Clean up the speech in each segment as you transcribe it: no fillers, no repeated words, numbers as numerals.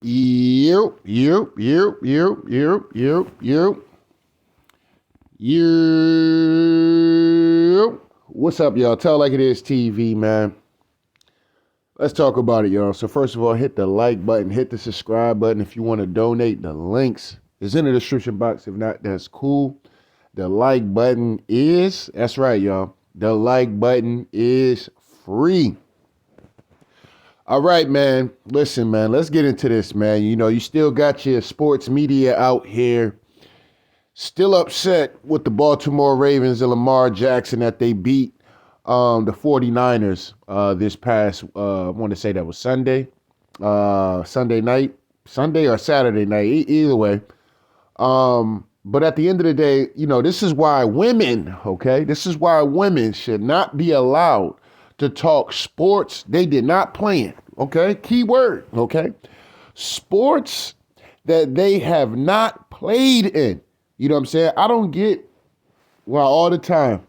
You, you, you, you, you, you, you, you. What's up, y'all? Tell Like It Is TV, man. Let's talk about it, y'all. So first of all, hit the like button, hit the subscribe button. If you want to donate, the links is in the description box. If not, that's cool. The like button that's right, y'all. The like button is free. All right, man. Listen, man, let's get into this, man. You know, you still got your sports media out here still upset with the Baltimore Ravens and Lamar Jackson that they beat the 49ers this past, I want to say that was Sunday night, Sunday or Saturday night, either way. But at the end of the day, you know, this is why women should not be allowed to talk sports they did not play in, okay? Key word, okay? Sports that they have not played in. You know what I'm saying? I don't get why all the time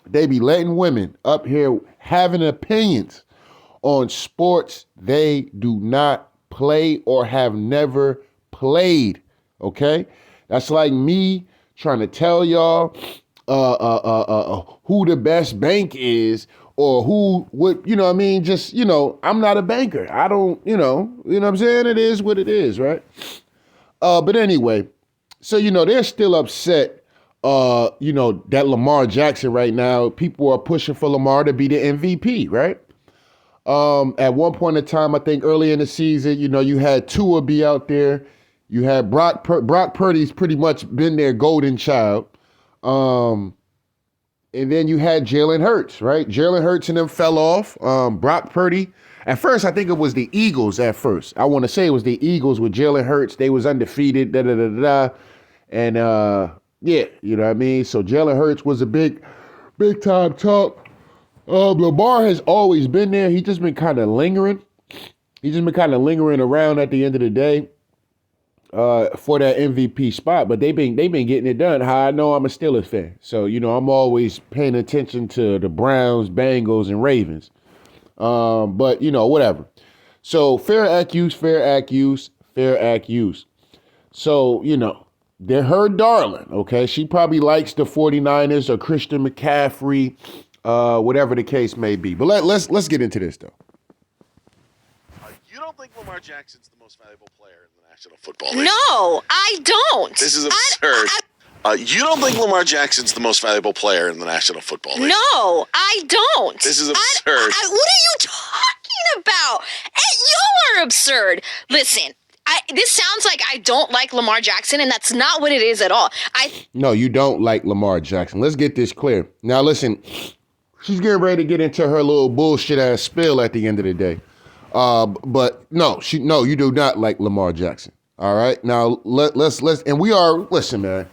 they be letting women up here having opinions on sports they do not play or have never played, okay? That's like me trying to tell y'all who the best bank is or who would, you know what I mean? Just, you know, I'm not a banker. I don't, you know what I'm saying? It is what it is, right? But anyway, so, you know, they're still upset, you know, that Lamar Jackson right now, people are pushing for Lamar to be the MVP, right? At one point in time, I think early in the season, you know, you had Tua be out there. You had Brock Purdy's pretty much been their golden child. And then you had Jalen Hurts, right? Jalen Hurts and them fell off. Brock Purdy. At first, I think it was the Eagles at first. I want to say it was the Eagles with Jalen Hurts. They was undefeated, da-da-da-da-da. And, yeah, you know what I mean? So Jalen Hurts was a big time talk. Lamar has always been there. He's just been kind of lingering. He's just been kind of lingering around at the end of the day. For that MVP spot, but they've been getting it done. How I know I'm a Steelers fan, so you know I'm always paying attention to the Browns, Bengals, and Ravens. But you know whatever. So fair accuse. So you know they're her darling. Okay, she probably likes the 49ers or Christian McCaffrey, whatever the case may be. But let's get into this though. You don't think Lamar Jackson's the most valuable player in the National Football League? No, I don't. This is absurd. You don't think Lamar Jackson's the most valuable player in the National Football League? No, I don't. This is absurd. What are you talking about? Hey, you are absurd. Listen, this sounds like I don't like Lamar Jackson, and that's not what it is at all. No, you don't like Lamar Jackson. Let's get this clear. Now, listen, she's getting ready to get into her little bullshit ass spill at the end of the day. But no, you do not like Lamar Jackson. All right. Now let's listen, man.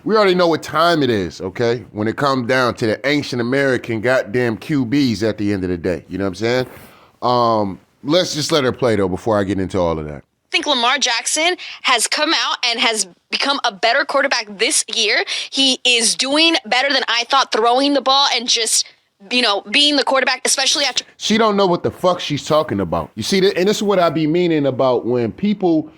We already know what time it is, okay? When it comes down to the ancient American goddamn QBs at the end of the day. You know what I'm saying? Let's just let her play though before I get into all of that. I think Lamar Jackson has come out and has become a better quarterback this year. He is doing better than I thought throwing the ball and just, you know, being the quarterback, especially after. She don't know what the fuck she's talking about. You see, and this is what I be meaning about when people,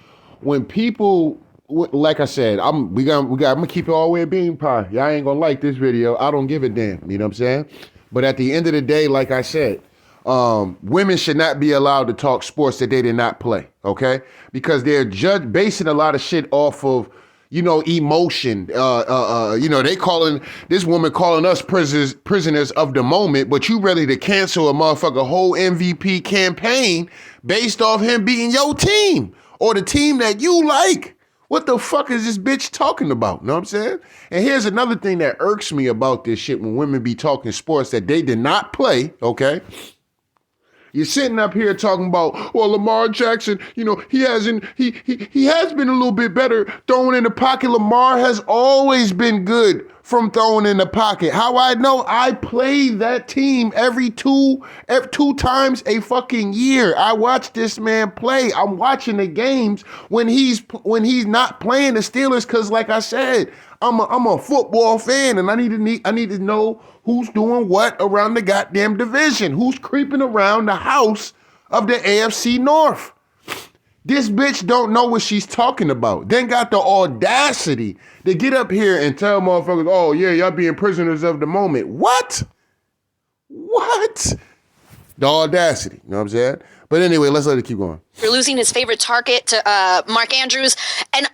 like I said, I'm gonna keep it all the way at bean pie. Y'all ain't gonna like this video. I don't give a damn. You know what I'm saying? But at the end of the day, like I said, women should not be allowed to talk sports that they did not play. Okay, because they're basing a lot of shit off of, you know, emotion. You know, this woman calling us prisoners of the moment, but you ready to cancel a motherfucker whole MVP campaign based off him beating your team or the team that you like. What the fuck is this bitch talking about? Know what I'm saying? And here's another thing that irks me about this shit when women be talking sports that they did not play, okay? You're sitting up here talking about, well, Lamar Jackson, you know, he has been a little bit better throwing in the pocket. Lamar has always been good from throwing in the pocket. How I know? I play that team every two times a fucking year. I watch this man play. I'm watching the games when he's not playing the Steelers because, like I said, I'm a football fan and I need to know who's doing what around the goddamn division, who's creeping around the house of the AFC North. This bitch don't know what she's talking about. Then got the audacity to get up here and tell motherfuckers, oh yeah, y'all being prisoners of the moment. What? What? The audacity, you know what I'm saying? But anyway, let's let it keep going. For losing his favorite target to Mark Andrews. And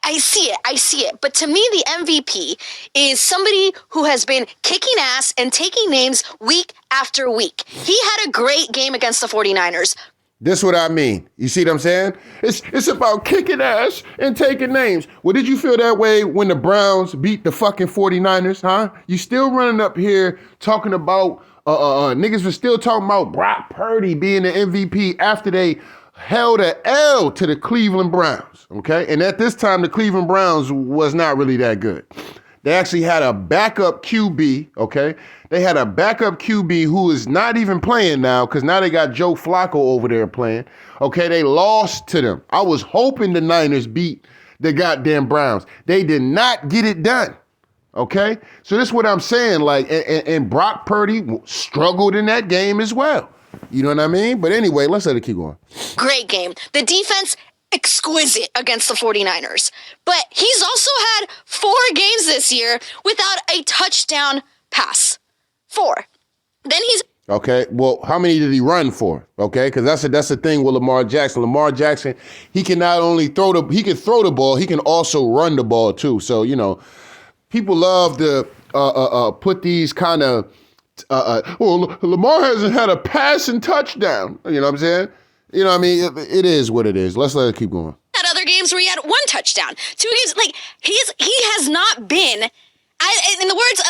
I see it. But to me, the MVP is somebody who has been kicking ass and taking names week after week. He had a great game against the 49ers. This is what I mean. You see what I'm saying? It's about kicking ass and taking names. Well, did you feel that way when the Browns beat the fucking 49ers, huh? You still running up here talking about, niggas was still talking about Brock Purdy being the MVP after they held a L to the Cleveland Browns, okay? And at this time, the Cleveland Browns was not really that good. They actually had a backup QB, okay? They had a backup QB who is not even playing now because now they got Joe Flacco over there playing. Okay, they lost to them. I was hoping the Niners beat the goddamn Browns. They did not get it done, okay? So this is what I'm saying, like, and Brock Purdy struggled in that game as well. You know what I mean? But anyway, let's let it keep going. Great game. The defense, exquisite against the 49ers. But he's also had 4 games this year without a touchdown pass. 4. Then he's... Okay, well, how many did he run for? Okay, because that's the thing with Lamar Jackson. Lamar Jackson, he can not only throw the ball, he can also run the ball too. So, you know, people love to put these kind of, well, Lamar hasn't had a passing touchdown. You know what I'm saying? You know what I mean? It is what it is. Let's let it keep going. Had other games where he had 1 touchdown. 2 games, like, he has not been... in the words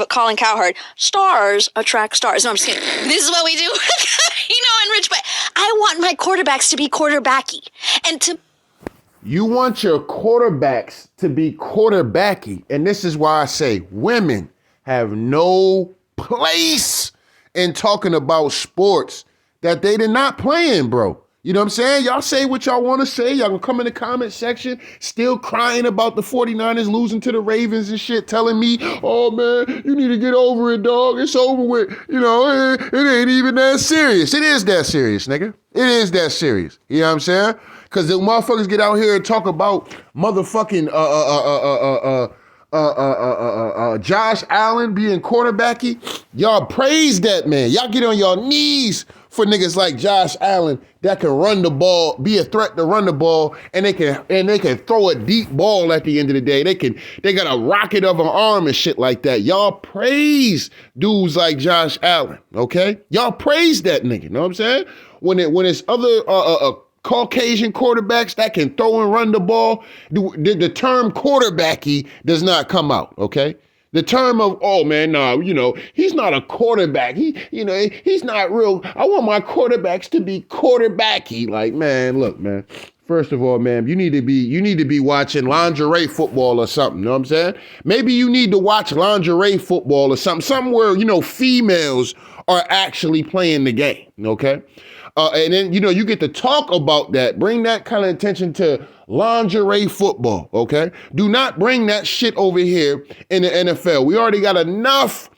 of Colin Cowherd, stars attract stars. No, I'm just kidding. This is what we do, Rich. But I want my quarterbacks to be quarterbacky, and to. You want your quarterbacks to be quarterbacky, and this is why I say women have no place in talking about sports that they did not play in, bro. You know what I'm saying? Y'all say what y'all want to say. Y'all gonna come in the comment section still crying about the 49ers losing to the Ravens and shit, telling me, oh, man, you need to get over it, dog. It's over with. You know, it ain't even that serious. It is that serious, nigga. It is that serious. You know what I'm saying? Because the motherfuckers get out here and talk about motherfucking Josh Allen being quarterbacky. Y'all praise that man. Y'all get on your knees for niggas like Josh Allen that can run the ball, be a threat to run the ball, and they can throw a deep ball at the end of the day. They got a rocket of an arm and shit like that. Y'all praise dudes like Josh Allen, okay? Y'all praise that nigga, you know what I'm saying? When it's other Caucasian quarterbacks that can throw and run the ball, the term quarterbacky does not come out, okay? The term of, oh man, nah, you know, he's not a quarterback. He's not real. I want my quarterbacks to be quarterbacky. Like, man, look, man. First of all, man, you need to be watching lingerie football or something. You know what I'm saying? Maybe you need to watch lingerie football or something where, you know, females are actually playing the game. Okay. And then, you know, you get to talk about that, bring that kind of attention to lingerie football, okay? Do not bring that shit over here in the NFL. We already got enough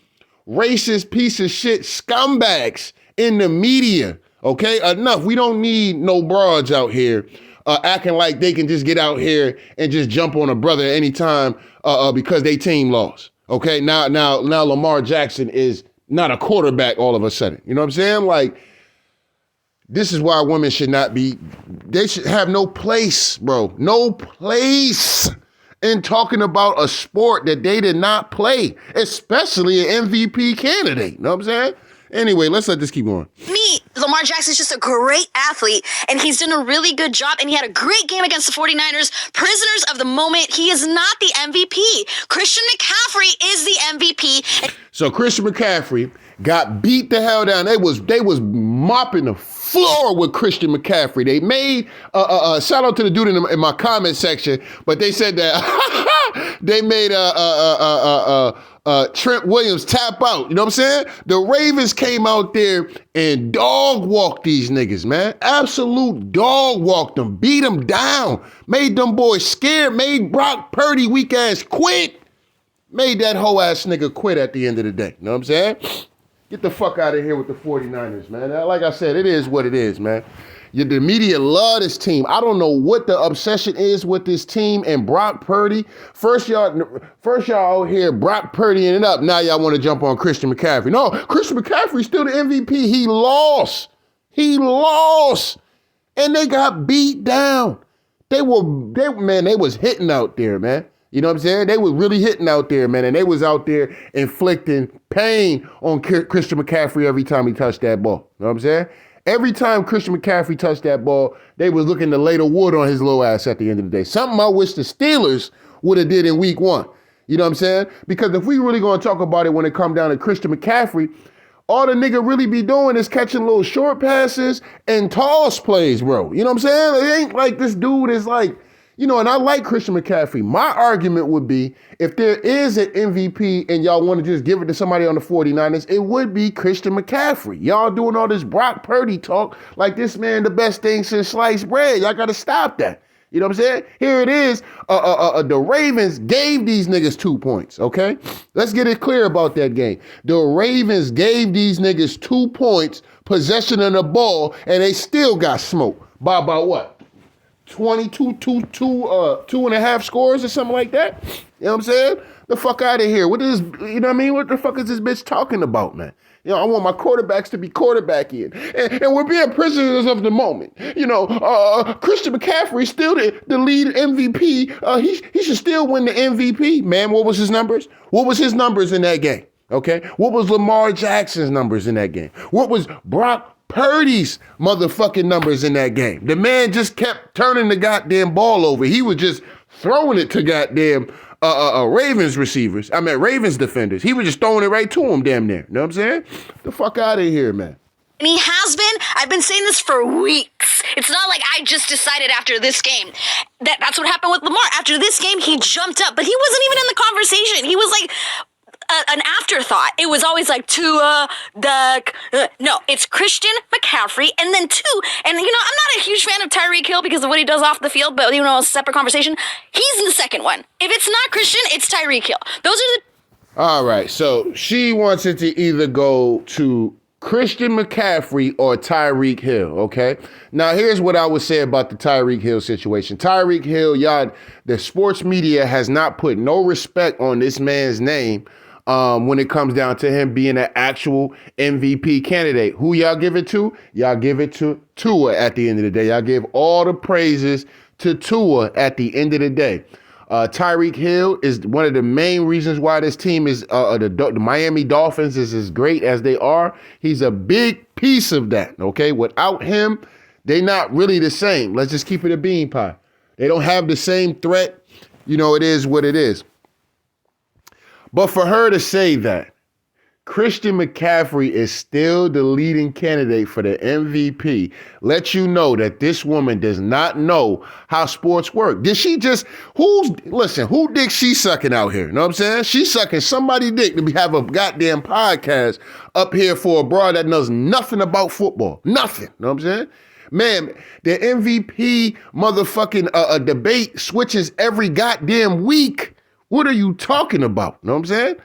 racist piece of shit scumbags in the media, okay? Enough. We don't need no broads out here acting like they can just get out here and just jump on a brother anytime because they team lost, okay? Now Lamar Jackson is not a quarterback all of a sudden. You know what I'm saying? Like, this is why women should not be, they should have no place, bro. No place in talking about a sport that they did not play, especially an MVP candidate. You know what I'm saying? Anyway, let's let this keep going. Me, Lamar Jackson's just a great athlete, and he's done a really good job, and he had a great game against the 49ers. Prisoners of the moment. He is not the MVP. Christian McCaffrey is the MVP. So Christian McCaffrey got beat the hell down. They was mopping the floor with Christian McCaffrey. They made shout out to the dude in my comment section, but they said that they made Trent Williams tap out. You know what I'm saying? The Ravens came out there and dog walked these niggas, man. Absolute dog walked them, beat them down, made them boys scared, made Brock Purdy weak ass quit. Made that whole ass nigga quit at the end of the day. You know what I'm saying? Get the fuck out of here with the 49ers, man. Like I said, it is what it is, man. The media love this team. I don't know what the obsession is with this team and Brock Purdy. First y'all out here, Brock Purdy ended up. Now y'all want to jump on Christian McCaffrey. No, Christian McCaffrey's still the MVP. He lost. And they got beat down. They was hitting out there, man. You know what I'm saying? They was really hitting out there, man. And they was out there inflicting pain on Christian McCaffrey every time he touched that ball. You know what I'm saying? Every time Christian McCaffrey touched that ball, they was looking to lay the wood on his little ass at the end of the day. Something I wish the Steelers would have did in week 1. You know what I'm saying? Because if we really going to talk about it when it come down to Christian McCaffrey, all the nigga really be doing is catching little short passes and toss plays, bro. You know what I'm saying? It ain't like this dude is like, you know, and I like Christian McCaffrey. My argument would be if there is an MVP and y'all want to just give it to somebody on the 49ers, it would be Christian McCaffrey. Y'all doing all this Brock Purdy talk like this man the best thing since sliced bread. Y'all got to stop that. You know what I'm saying? Here it is. The Ravens gave these niggas 2 points, okay? Let's get it clear about that game. The Ravens gave these niggas 2 points, possession of the ball, and they still got smoked by about what? 2.5 scores or something like that. You know what I'm saying? The fuck out of here. What is, you know what I mean? What the fuck is this bitch talking about, man? You know, I want my quarterbacks to be quarterbacky, and we're being prisoners of the moment. You know, Christian McCaffrey still the lead MVP. He should still win the MVP, man. What was his numbers? What was his numbers in that game? Okay. What was Lamar Jackson's numbers in that game? What was Brock Purdy's motherfucking numbers in that game? The man just kept turning the goddamn ball over. He was just throwing it to goddamn Ravens receivers. I mean, Ravens defenders. He was just throwing it right to them damn near. You know what I'm saying? The fuck out of here, man. And he has been. I've been saying this for weeks. It's not like I just decided after this game. That's what happened with Lamar. After this game, he jumped up, but he wasn't even in the conversation. He was like an afterthought. It was always like Tua, Duck. No, it's Christian McCaffrey, and then 2. And, you know, I'm not a huge fan of Tyreek Hill because of what he does off the field, but, you know, it's a separate conversation. He's in the second one. If it's not Christian, it's Tyreek Hill. Those are the... All right, so she wants it to either go to Christian McCaffrey or Tyreek Hill, okay? Now, here's what I would say about the Tyreek Hill situation. Tyreek Hill, y'all, the sports media has not put no respect on this man's name when it comes down to him being an actual MVP candidate. Who y'all give it to? Y'all give it to Tua at the end of the day. Y'all give all the praises to Tua at the end of the day. Tyreek Hill is one of the main reasons why this team is, the Miami Dolphins is as great as they are. He's a big piece of that, okay? Without him, they're not really the same. Let's just keep it a bean pie. They don't have the same threat. You know, it is what it is. But for her to say that Christian McCaffrey is still the leading candidate for the MVP lets you know that this woman does not know how sports work. Did she just, who dick she sucking out here? You know what I'm saying? She's sucking somebody's dick to have a goddamn podcast up here for a broad that knows nothing about football. Nothing. You know what I'm saying? Man, the MVP motherfucking debate switches every goddamn week. What are you talking about? You know what I'm saying?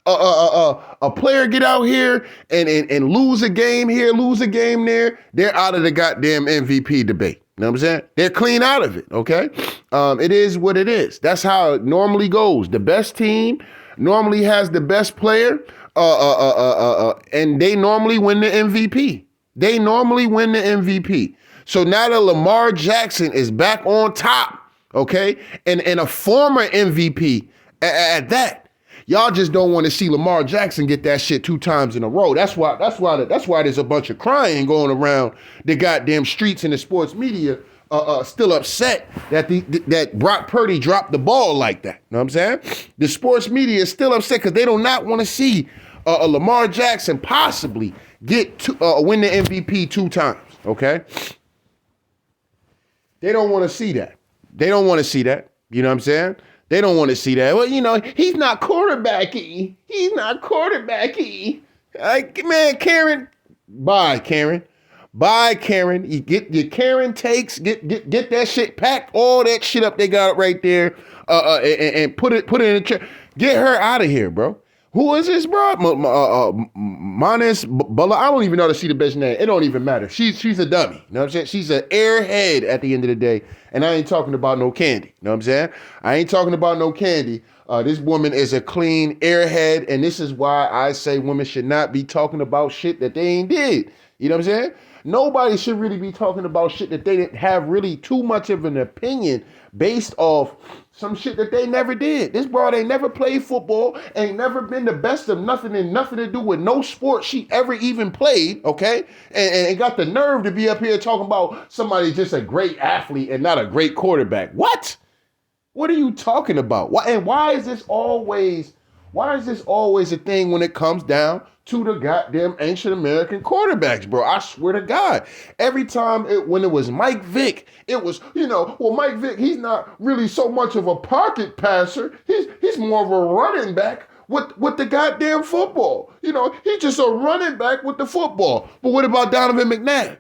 A player get out here and lose a game here, lose a game there, they're out of the goddamn MVP debate. You know what I'm saying? They're clean out of it, okay? It is what it is. That's how it normally goes. The best team normally has the best player, and they normally win the MVP. They normally win the MVP. So now that Lamar Jackson is back on top, okay, and a former MVP at that, y'all just don't want to see Lamar Jackson get that shit 2 times in a row. That's why there's a bunch of crying going around the goddamn streets and the sports media, still upset that Brock Purdy dropped the ball like that. You know what I'm saying? The sports media is still upset because they do not want to see Lamar Jackson possibly win the MVP 2 times. Okay. They don't want to see that. They don't want to see that. You know what I'm saying? They don't want to see that. Well, you know, he's not quarterbacky. He's not quarterbacky. Man, Karen. Bye, Karen. Bye, Karen. You get your Karen takes. Get that shit. Pack all that shit up they got right there. And put it in the chair. Get her out of here, bro. Who is this, bro? Manis Bala. I don't even know to see the bitch name. It don't even matter. She's a dummy. You know what I'm saying? She's an airhead at the end of the day. And I ain't talking about no candy. You know what I'm saying? I ain't talking about no candy. This woman is a clean airhead, and this is why I say women should not be talking about shit that they ain't did. You know what I'm saying? Nobody should really be talking about shit that they didn't have really too much of an opinion based off some shit that they never did. This broad ain't never played football, ain't never been the best of nothing and nothing to do with no sport she ever even played, okay? And got the nerve to be up here talking about somebody just a great athlete and not a great quarterback. What? What are you talking about? Why is this always a thing when it comes down to the goddamn ancient American quarterbacks, bro? I swear to God. Every time when it was Mike Vick, it was, Mike Vick, he's not really so much of a pocket passer. He's more of a running back with the goddamn football. He's just a running back with the football. But what about Donovan McNabb?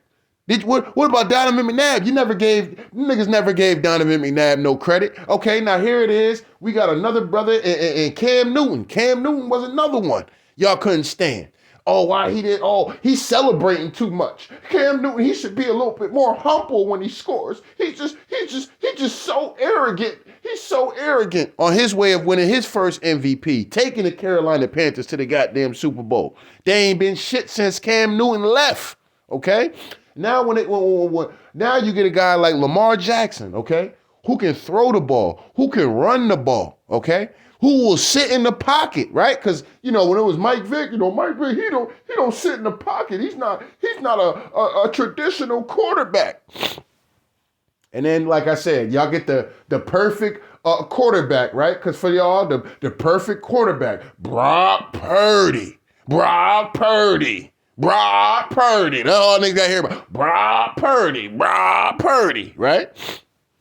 What about Donovan McNabb? Niggas never gave Donovan McNabb no credit. Okay, now here it is. We got another brother in Cam Newton. Cam Newton was another one y'all couldn't stand. Oh, why he did? Oh, he's celebrating too much. Cam Newton, he should be a little bit more humble when he scores. He's just so arrogant. He's so arrogant on his way of winning his first MVP, taking the Carolina Panthers to the goddamn Super Bowl. They ain't been shit since Cam Newton left. Okay. Now now you get a guy like Lamar Jackson, okay, who can throw the ball, who can run the ball, okay, who will sit in the pocket, right? Because when it was Mike Vick, Mike Vick, he don't sit in the pocket. He's not a traditional quarterback. And then, like I said, y'all get the perfect quarterback, right? Because for y'all, the perfect quarterback, Brock Purdy. Brock Purdy. That's all niggas got here about. Brock Purdy, right?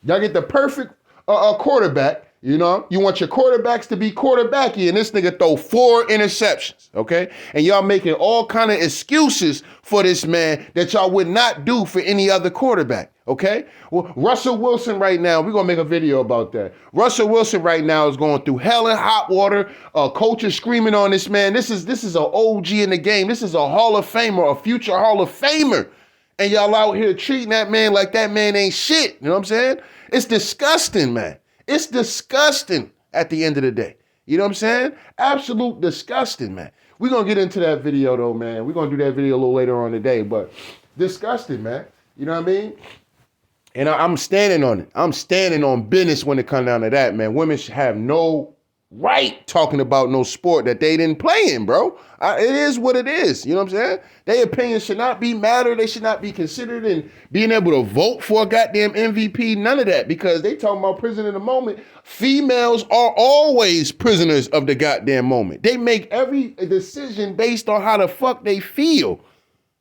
Y'all get the perfect quarterback. You want your quarterbacks to be quarterbacky, and this nigga throw 4 interceptions, okay? And y'all making all kind of excuses for this man that y'all would not do for any other quarterback, okay? Well, Russell Wilson right now, we're going to make a video about that. Russell Wilson right now is going through hell and hot water. Coaches screaming on this man. This is an OG in the game. This is a Hall of Famer, a future Hall of Famer. And y'all out here treating that man like that man ain't shit. You know what I'm saying? It's disgusting, man. It's disgusting at the end of the day. You know what I'm saying? Absolute disgusting, man. We're going to get into that video, though, man. We're going to do that video a little later on today, but disgusting, man. You know what I mean? And I'm standing on it. I'm standing on business when it comes down to that, man. Women should have no right talking about no sport that they didn't play in, bro. It is what it is. You know what I'm saying? Their opinions should not be matter. They should not be considered in being able to vote for a goddamn MVP. None of that, because they talking about prison in the moment. Females are always prisoners of the goddamn moment. They make every decision based on how the fuck they feel. You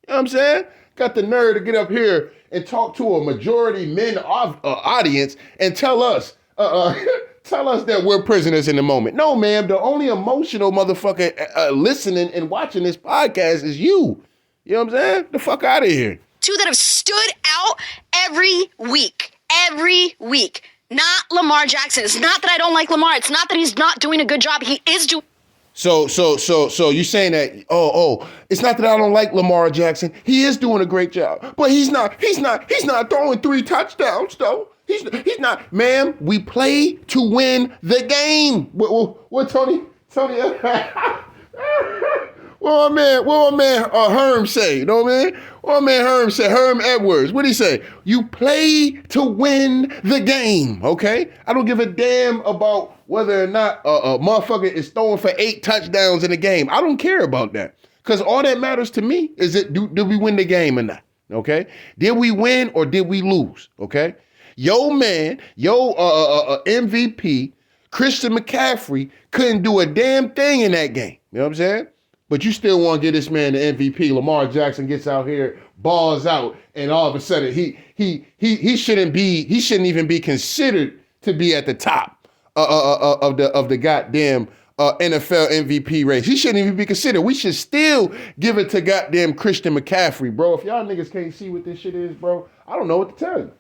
know what I'm saying? Got the nerve to get up here and talk to a majority men audience and tell us that we're prisoners in the moment. No, ma'am. The only emotional motherfucker listening and watching this podcast is you. You know what I'm saying? The fuck out of here. 2 that have stood out every week. Every week. Not Lamar Jackson. It's not that I don't like Lamar. It's not that he's not doing a good job. He is doing. So you saying that, it's not that I don't like Lamar Jackson. He is doing a great job, but he's not throwing 3 touchdowns though. He's not, ma'am, we play to win the game. What Tony? What my man Herm say? You know what I mean? What my man Herm say? Herm Edwards. What he say? You play to win the game, okay? I don't give a damn about whether or not a motherfucker is throwing for 8 touchdowns in a game. I don't care about that. Because all that matters to me is did we win the game or not, okay? Did we win or did we lose, okay? MVP, Christian McCaffrey, couldn't do a damn thing in that game. You know what I'm saying? But you still want to give this man the MVP. Lamar Jackson gets out here, balls out, and all of a sudden he shouldn't even be considered to be at the top of the goddamn NFL MVP race. He shouldn't even be considered. We should still give it to goddamn Christian McCaffrey, bro. If y'all niggas can't see what this shit is, bro, I don't know what to tell you.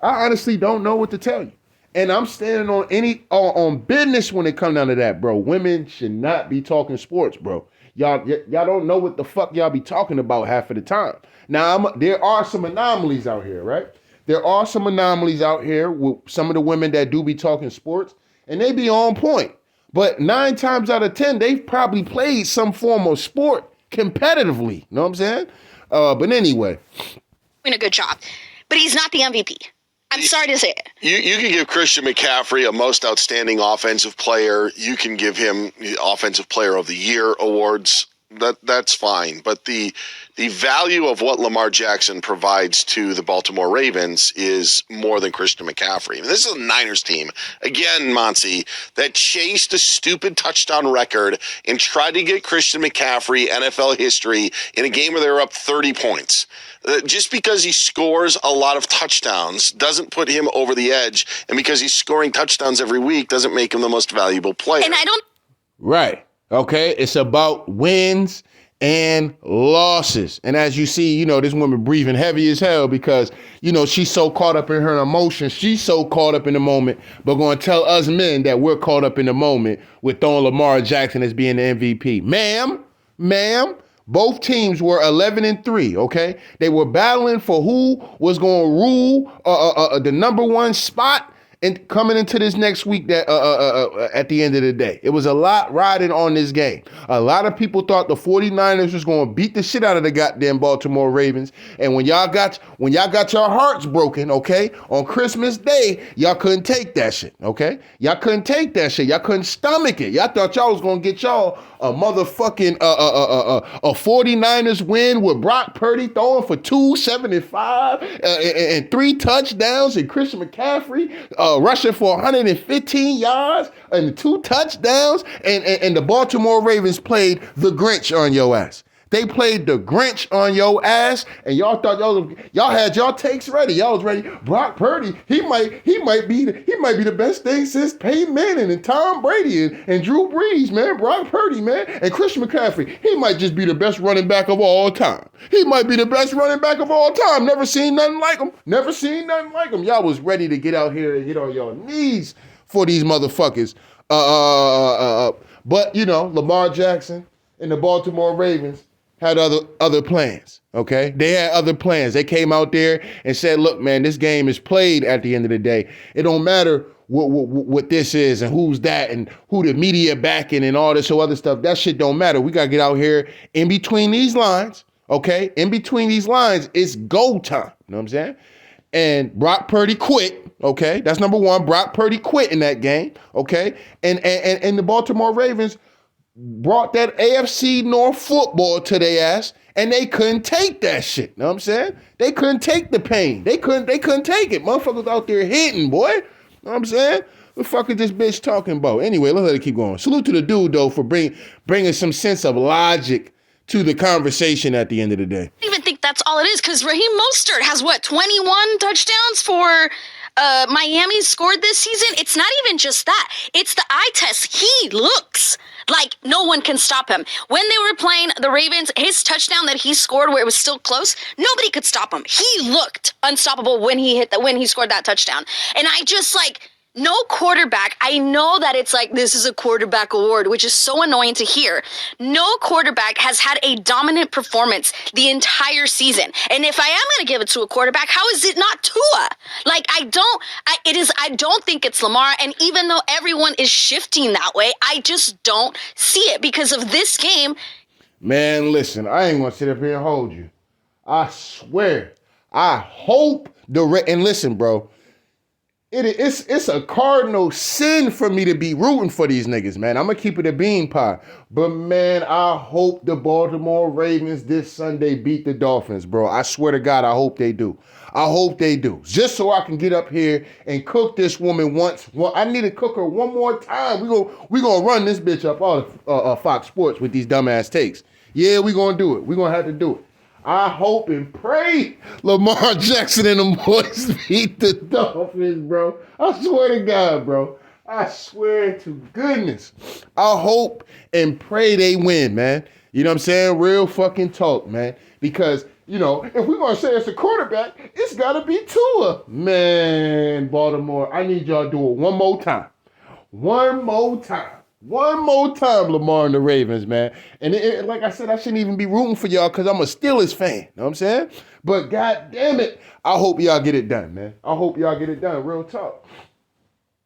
I honestly don't know what to tell you. And I'm standing on business when it comes down to that, bro. Women should not be talking sports, bro. Y'all don't know what the fuck y'all be talking about half of the time. Now, there are some anomalies out here, right? There are some anomalies out here with some of the women that do be talking sports, and they be on point. But 9 times out of 10, they've probably played some form of sport competitively. You know what I'm saying? But anyway. Doing a good job. But he's not the MVP. I'm sorry to say it. You can give Christian McCaffrey a most outstanding offensive player. You can give him the Offensive Player of the Year awards. That's fine. But the value of what Lamar Jackson provides to the Baltimore Ravens is more than Christian McCaffrey. I mean, this is a Niners team, again, Monty, that chased a stupid touchdown record and tried to get Christian McCaffrey NFL history in a game where they were up 30 points. Just because he scores a lot of touchdowns doesn't put him over the edge, and because he's scoring touchdowns every week doesn't make him the most valuable player. And I don't... Right. Okay, it's about wins and losses. And as you see, this woman breathing heavy as hell because, she's so caught up in her emotions. She's so caught up in the moment, but going to tell us men that we're caught up in the moment with throwing Lamar Jackson as being the MVP. Ma'am, both teams were 11-3, okay? They were battling for who was going to rule the number one spot and coming into this next week that at the end of the day. It was a lot riding on this game. A lot of people thought the 49ers was going to beat the shit out of the goddamn Baltimore Ravens. And when y'all got your hearts broken, okay, on Christmas Day, y'all couldn't take that shit, okay? Y'all couldn't take that shit. Y'all couldn't stomach it. Y'all thought y'all was going to get y'all a motherfucking a 49ers win with Brock Purdy throwing for 275 and 3 touchdowns and Christian McCaffrey rushing for 115 yards and 2 touchdowns, and the Baltimore Ravens played the Grinch on your ass. They played the Grinch on your ass, and y'all thought y'all had y'all takes ready. Y'all was ready. Brock Purdy, he might be the best thing since Peyton Manning and Tom Brady and Drew Brees, man. Brock Purdy, man, and Christian McCaffrey, he might just be the best running back of all time. He might be the best running back of all time. Never seen nothing like him. Y'all was ready to get out here and get on your knees for these motherfuckers. But Lamar Jackson and the Baltimore Ravens had other plans, okay? They had other plans. They came out there and said, look, man, this game is played at the end of the day. It don't matter what this is and who's that and who the media backing and all this other stuff. That shit don't matter. We got to get out here in between these lines, okay? In between these lines, it's go time. You know what I'm saying? And Brock Purdy quit, okay? That's number one. Brock Purdy quit in that game, okay? And the Baltimore Ravens brought that AFC North football to their ass, and they couldn't take that shit. You know what I'm saying? They couldn't take the pain. They couldn't take it. Motherfuckers out there hitting, boy. You know what I'm saying? What the fuck is this bitch talking about? Anyway, let's let it keep going. Salute to the dude, though, for bringing some sense of logic to the conversation at the end of the day. I don't even think that's all it is, because Raheem Mostert has, 21 touchdowns for Miami scored this season? It's not even just that. It's the eye test. He looks like no one can stop him. When they were playing the Ravens, his touchdown that he scored where it was still close, nobody could stop him. He looked unstoppable when he scored that touchdown. And I just no quarterback. I know that it's this is a quarterback award, which is so annoying to hear. No quarterback has had a dominant performance the entire season. And if I am going to give it to a quarterback, how is it not Tua? I don't think it's Lamar. And even though everyone is shifting that way, I just don't see it because of this game. Man, listen, I ain't going to sit up here and hold you. I swear. I hope and listen, bro. It's a cardinal sin for me to be rooting for these niggas, man. I'm going to keep it a bean pie. But, man, I hope the Baltimore Ravens this Sunday beat the Dolphins, bro. I swear to God, I hope they do. I hope they do. Just so I can get up here and cook this woman once. I need to cook her one more time. We gonna run this bitch up on Fox Sports with these dumbass takes. Yeah, we going to do it. We going to have to do it. I hope and pray Lamar Jackson and the boys beat the Dolphins, bro. I swear to God, bro. I swear to goodness. I hope and pray they win, man. You know what I'm saying? Real fucking talk, man. Because You know, if we're going to say it's a quarterback, it's got to be Tua. Man, Baltimore, I need y'all to do it one more time. One more time. One more time, Lamar and the Ravens, man. And like I said, I shouldn't even be rooting for y'all because I'm a Steelers fan. You know what I'm saying? But God damn it, I hope y'all get it done, man. I hope y'all get it done. Real talk.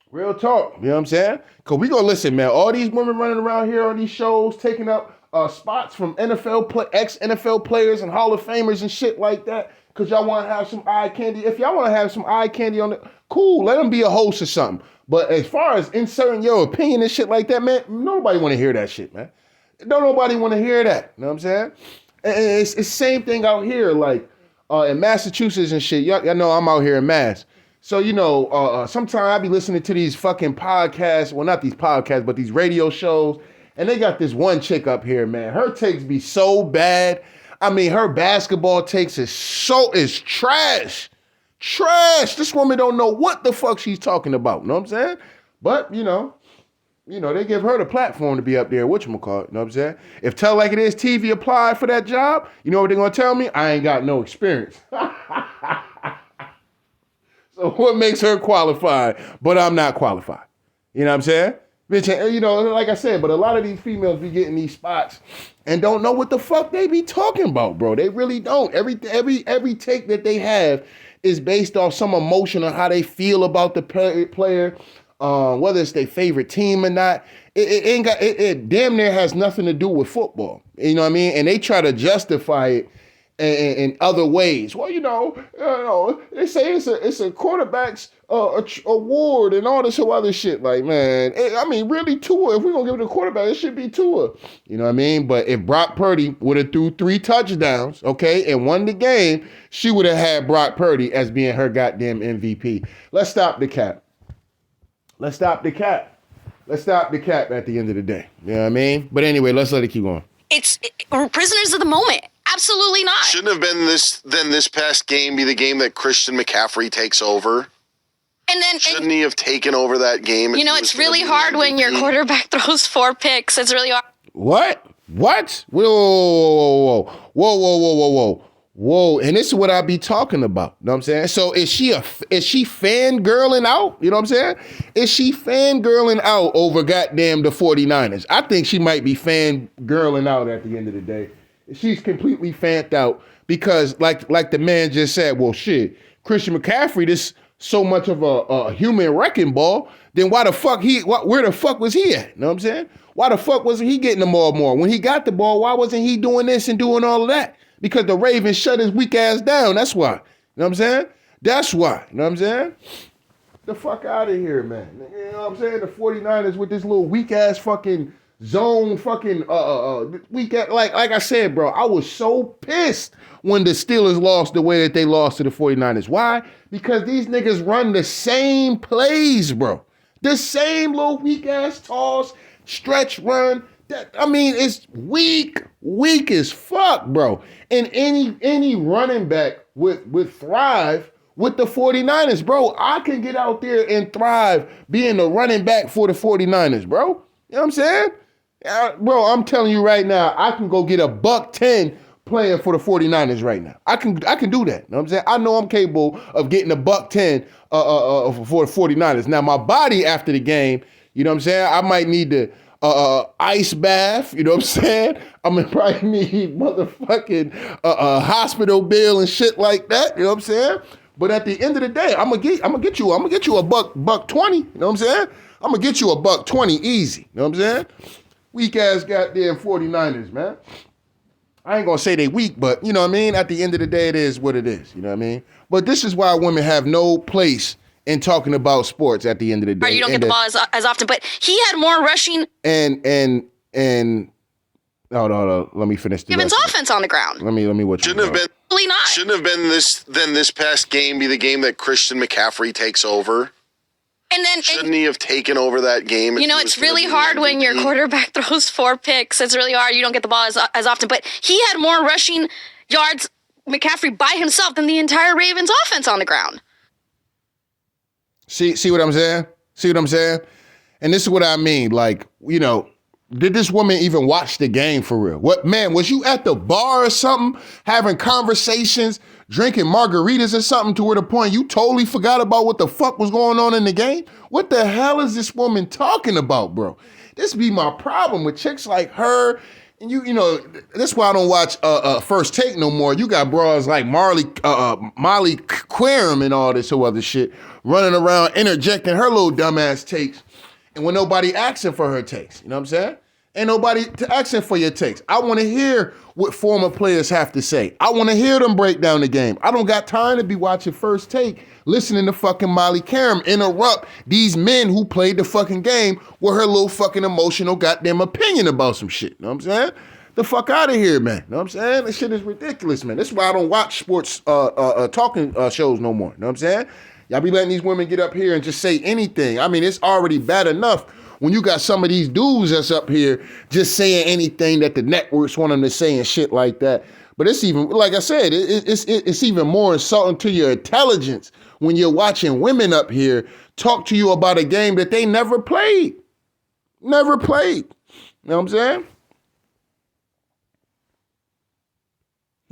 Real talk. You know what I'm saying? Because we going to listen, man. All these women running around here on these shows, taking up spots from ex-NFL players and Hall of Famers and shit like that because y'all want to have some eye candy. If y'all want to have some eye candy on it, cool. Let them be a host or something. But as far as inserting your opinion and shit like that, man, nobody want to hear that shit, man. Don't nobody want to hear that. You know what I'm saying? And it's the same thing out here, like in Massachusetts and shit. Y'all know I'm out here in Mass. So, you know, sometimes I be listening to these fucking podcasts. Well, not these podcasts, but these radio shows. And they got this one chick up here, man. Her takes be so bad. I mean, her basketball takes is trash. Trash. This woman don't know what the fuck she's talking about. You know what I'm saying? But, you know, they give her the platform to be up there, whatchamacallit, you know what I'm saying? If Tell Like It Is TV applied for that job, you know what they're going to tell me? I ain't got no experience. So what makes her qualified, but I'm not qualified? You know what I'm saying? Bitch, you know, like I said, but a lot of these females be getting these spots and don't know what the fuck they be talking about, bro. They really don't. Every take that they have is based off some emotion on how they feel about the player, whether it's their favorite team or not. It damn near has nothing to do with football. You know what I mean? And they try to justify it in other ways. Well, you know, they say it's a quarterback's award and all this other shit. Like, man, I mean, really, Tua. If we're gonna give it a quarterback, it should be Tua. You know what I mean? But if Brock Purdy would have threw 3 touchdowns, okay, and won the game, she would have had Brock Purdy as being her goddamn MVP. Let's stop the cap. Let's stop the cap. Let's stop the cap at the end of the day. You know what I mean? But anyway, let's let it keep going. We're prisoners of the moment. Absolutely not. Shouldn't have been this past game be the game that Christian McCaffrey takes over? And then Shouldn't he have taken over that game? You know, it's really hard when your quarterback throws 4 picks. It's really hard. What? Whoa. And this is what I be talking about. You know what I'm saying? So is she fangirling out? You know what I'm saying? Is she fangirling out over goddamn the 49ers? I think she might be fangirling out at the end of the day. She's completely fanned out because like the man just said, well, shit, Christian McCaffrey, this so much of a human wrecking ball, then where the fuck was he at? You know what I'm saying? Why the fuck wasn't he getting the ball more? When he got the ball, why wasn't he doing this and doing all of that? Because the Ravens shut his weak ass down. That's why. You know what I'm saying? That's why. You know what I'm saying? The fuck out of here, man. You know what I'm saying? The 49ers with this little weak ass fucking zone fucking weak ass, like I said, bro, I was so pissed when the Steelers lost the way that they lost to the 49ers. Why? Because these niggas run the same plays, bro. The same little weak ass toss, stretch run. It's weak as fuck, bro. And any running back would thrive with the 49ers, bro. I can get out there and thrive being the running back for the 49ers, bro. You know what I'm saying? Bro, I'm telling you right now, I can go get a $110 playing for the 49ers right now. I can do that. You know what I'm saying? I know I'm capable of getting a $110 for the 49ers. Now, my body after the game, you know what I'm saying? I might need to ice bath, you know what I'm saying? I'm gonna probably need motherfucking hospital bill and shit like that, you know what I'm saying? But at the end of the day, I'm gonna get you a $120, you know what I'm saying? I'm gonna get you a $120 easy, you know what I'm saying? Weak ass goddamn 49ers, man. I ain't gonna say they weak, but you know what I mean? At the end of the day, it is what it is, you know what I mean? But this is why women have no place in talking about sports at the end of the day. You don't get the ball as often, but he had more rushing. And no. Let me finish the Given's offense on the ground. Let me what you Shouldn't have been. Probably not. Shouldn't have been this past game be the game that Christian McCaffrey takes over? And then Shouldn't he have taken over that game? You know, it's really hard when your quarterback throws 4 picks. It's really hard. You don't get the ball as often, but he had more rushing yards, McCaffrey, by himself than the entire Ravens offense on the ground. See what I'm saying? See what I'm saying? And this is what I mean. Like, you know, did this woman even watch the game for real? What, man, was you at the bar or something, having conversations, drinking margaritas or something to where the point you totally forgot about what the fuck was going on in the game? What the hell is this woman talking about, bro? This be my problem with chicks like her. And you know, that's why I don't watch First Take no more. You got bras like Molly Querum and all this other shit running around interjecting her little dumbass takes. And when nobody asking for her takes, you know what I'm saying? Ain't nobody asking for your takes. I want to hear what former players have to say. I want to hear them break down the game. I don't got time to be watching First Take, listening to fucking Molly Karam interrupt these men who played the fucking game with her little fucking emotional goddamn opinion about some shit. You know what I'm saying? The fuck out of here, man. You know what I'm saying? This shit is ridiculous, man. That's why I don't watch sports talking shows no more. You know what I'm saying? Y'all be letting these women get up here and just say anything. I mean, it's already bad enough when you got some of these dudes that's up here just saying anything that the networks want them to say and shit like that. But it's even, like I said, it's even more insulting to your intelligence when you're watching women up here talk to you about a game that they never played. Never played. You know what I'm saying?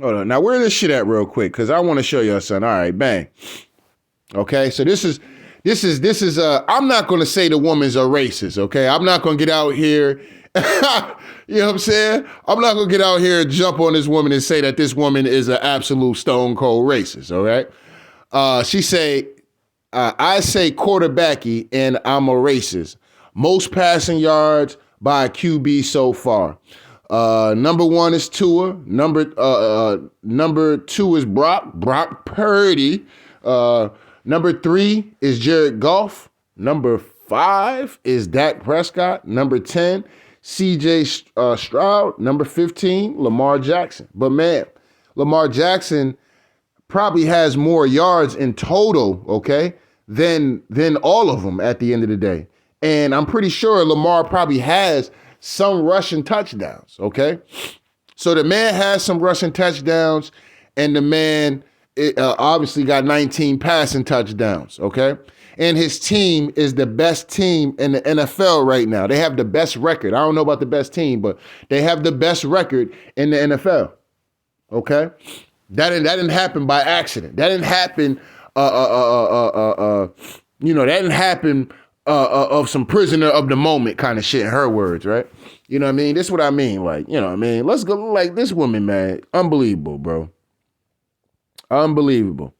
Hold on. Now, where this shit at real quick? Because I want to show y'all something. All right, bang. Okay, so this is I'm not going to say the woman's a racist, okay? I'm not going to get out here, you know what I'm saying? I'm not going to get out here and jump on this woman and say that this woman is an absolute stone cold racist, all right? She say, I say quarterbacky and I'm a racist. Most passing yards by a QB so far. Number one is Tua. Number two is Brock Purdy. Number 3 is Jared Goff. Number 5 is Dak Prescott. Number 10, CJ Stroud. Number 15, Lamar Jackson. But man, Lamar Jackson probably has more yards in total, okay, than all of them at the end of the day. And I'm pretty sure Lamar probably has some rushing touchdowns, okay? So the man has some rushing touchdowns, and the man obviously got 19 passing touchdowns, okay? And his team is the best team in the NFL right now. They have the best record. I don't know about the best team, but they have the best record in the NFL, okay? That didn't happen by accident. That didn't happen, that didn't happen of some prisoner of the moment kind of shit, in her words, right? You know what I mean? This is what I mean. Like, you know what I mean? Let's go, like, this woman, man, unbelievable, bro. Unbelievable.